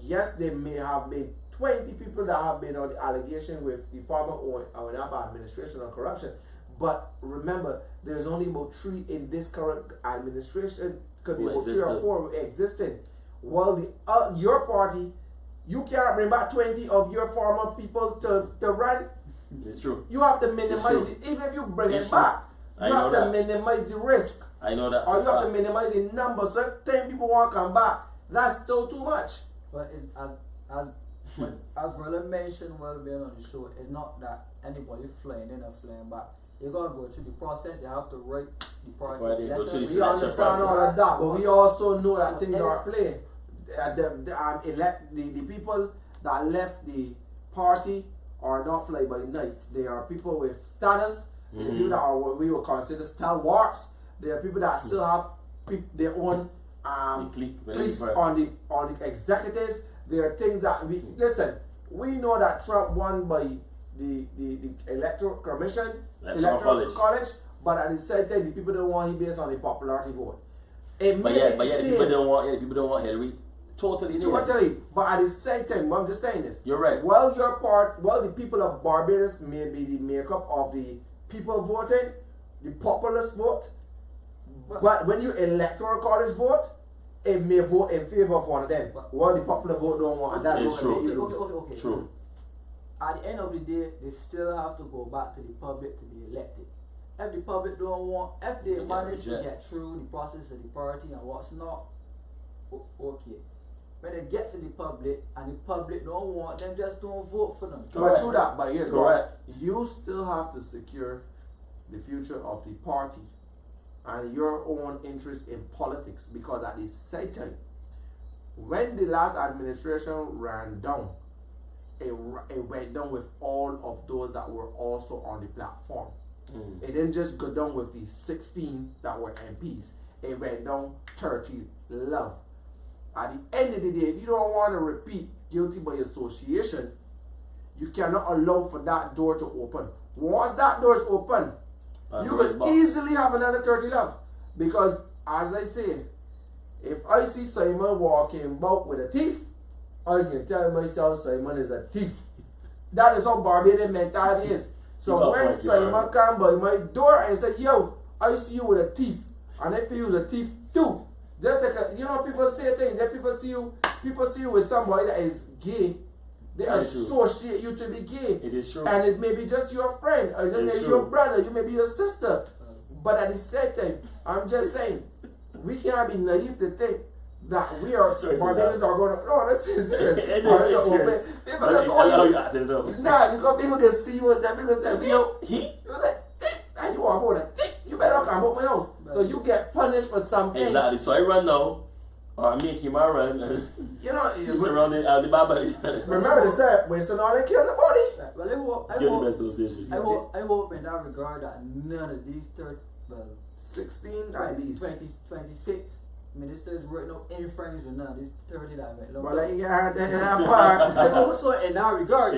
Yes, they may have made 20 people that have been on the allegation with the former or administration on corruption. But remember, there's only about 3 in this current administration. Could be about 3 or 4 existing. Well, your party, you can't bring back 20 of your former people to run. It's true. You have to minimize it. Even if you bring it back, you have to minimize the risk. I know that. Or you have to minimize the numbers. So if 10 people want to come back, that's still too much. But But as Brother mentioned while being on the show, it's not that anybody flying in or flying back. You gotta go through the process. You have to write the party letter. We understand all of that, but we also know that things are playing. The people that left the party are not fly by nights. They are people with status. People that are what we would consider stalwarts. There are people that still have their own cliques on the executives. There are things that we listen. We know that Trump won by the electoral commission, electoral college, but at the same time, the people don't want him based on the popularity vote. But yet, the people don't want Hillary. Totally. But at the same time, I'm just saying this. You're right. Well, the people of Barbados may be the makeup of the people voting, the populist vote. But when you electoral college vote, it may vote in favor of one of them. Well, the popular vote don't want, and that's what they use. Okay. True. At the end of the day, they still have to go back to the public to be elected. If the public don't want, if they manage to get through the process of the party and what's not, okay. When they get to the public and the public don't want them, just don't vote for them. But true that, but here's what you still have to secure the future of the party and your own interest in politics, because at the same time, when the last administration ran down, it went down with all of those that were also on the platform. It didn't just go down with the 16 that were MPs. It went down 30 love. At the end of the day, if you don't want to repeat guilty by association, you cannot allow for that door to open. Once that door is open, you could easily have another 30 left. Because, as I say, if I see Simon walking about with a thief, I can tell myself Simon is a thief. That is how Barbadian mentality is. So when Simon come by my door and say, yo, I see you with a thief, and I feel you're a thief too. Just like people say things, that people see you with somebody that is gay, they associate you to be gay. It is true. And it may be just your friend, or it may be your brother, you may be your sister. But at the same time, I'm just saying, we can't be naive to think that we are Barbadians are going to. No, this is serious. Nah, because people can see you as that. People say, you like, and you are more than you better come out my house. So you get punished for something. Exactly. So I run now, or I make him run. You surround the Baba. Remember the step when Sonali killed the body. Well, I hope in that regard that none of these 16 at least 26 ministers were no influence with none of these 30 that went long. Well, you had that part. And also in that regard,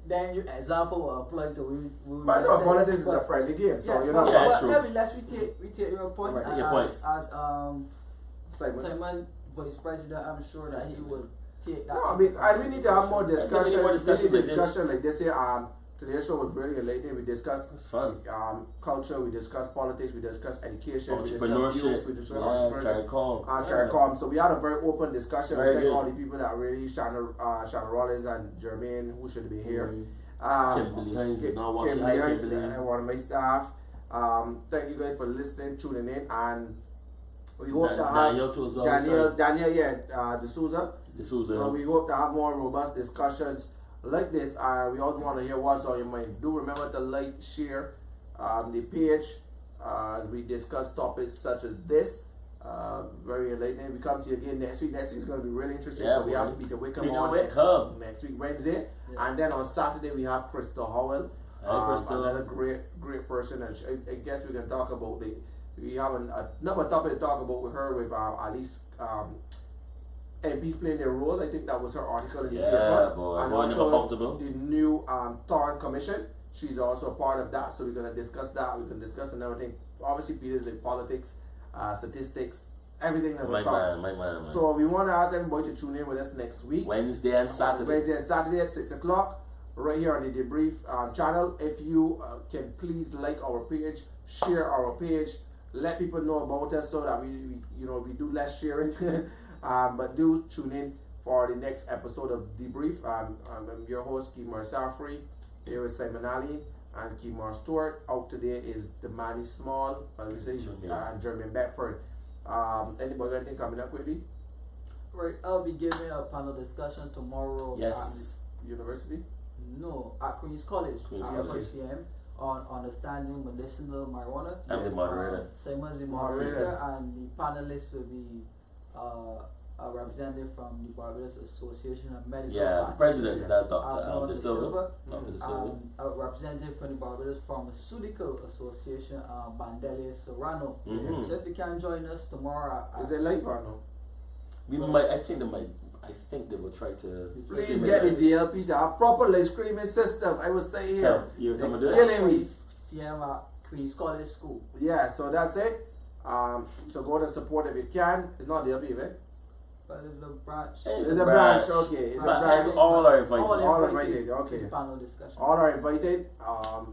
then your example applied to but no, politics is a friendly game, so you know. Yeah, true. Nevertheless, we take your point. Right. As Simon, Vice President, I'm sure that he will take that. No, I mean, we need to have more discussion. Like this here. Today's show was really enlightening. We discussed culture, we discussed politics, we discussed education, we discussed youth, we discussed entrepreneurship. So we had a very open discussion. We thank all the people that really, Shannon Rollins and Jermaine, who should be here. Kimberly Hines is now watching. Kimberly Hines, one of my staff. Thank you guys for listening, tuning in, and we hope to have Daniel, D'Souza. We hope to have more robust discussions like this. We also want to hear what's on your mind. Do remember to like, share the page. We discuss topics such as this. Very enlightening. We come to you again next week. Next week is going to be really interesting. Yeah, we have Peter Wickham on next week, Wednesday. Yeah. And then on Saturday we have Crystal Howell. Another great person. And I guess we can talk about we have another topic to talk about with her, with Alice MPs playing their role. I think that was her article in the paper. And also the new Thorn Commission. She's also a part of that. So we're going to discuss that. We can discuss another thing. Obviously, Peter's in politics, statistics, everything that was on. So we want to ask everybody to tune in with us next week. Wednesday and Saturday at 6 o'clock. Right here on the DeBrief channel. If you can please like our page, share our page, let people know about us so that we do less sharing. But do tune in for the next episode of DeBrief. I'm your host, Kimar Safri, here with Simon Ali and Kimar Stewart. Out today is the Manny Small, and Jermaine Bedford. Anybody got anything coming up quickly? Right, I'll be giving a panel discussion tomorrow. Yes. University? No, at Queen's College. Queen's at College. 5 p.m. on understanding medicinal marijuana. I'm the moderator. Same as the moderator, and the panelists will be a representative from the Barbados Association of Medical Yeah, the president is that Dr. Arnold De Silva. Dr. De Silva. and a representative from the Barbados Pharmaceutical Association, Bandelia Serrano. Mhm. So if you can join us tomorrow, Is it live or no? We might. I think they will try to. Please stream get the it. DLP to have proper live streaming system. I will say here. Come, you're coming to do it? Killing me. Yeah, Queen's College School. Yeah, so that's it. So go to support if you can. It's not DLP, right? But there's a branch. It's It's a branch, okay. It's a But branch. all are invited. All invited, okay. To the panel discussion. All are invited.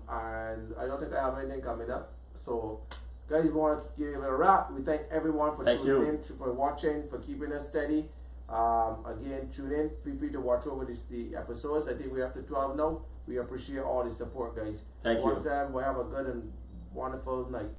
And I don't think I have anything coming up. So, guys, we want to give it a wrap. We thank everyone for Thank tuning you. in, for watching, for keeping us steady. Again, tune in. Feel free to watch over the episodes. I think we're up to 12 now. We appreciate all the support, guys. Thank you. One time, we have a good and wonderful night.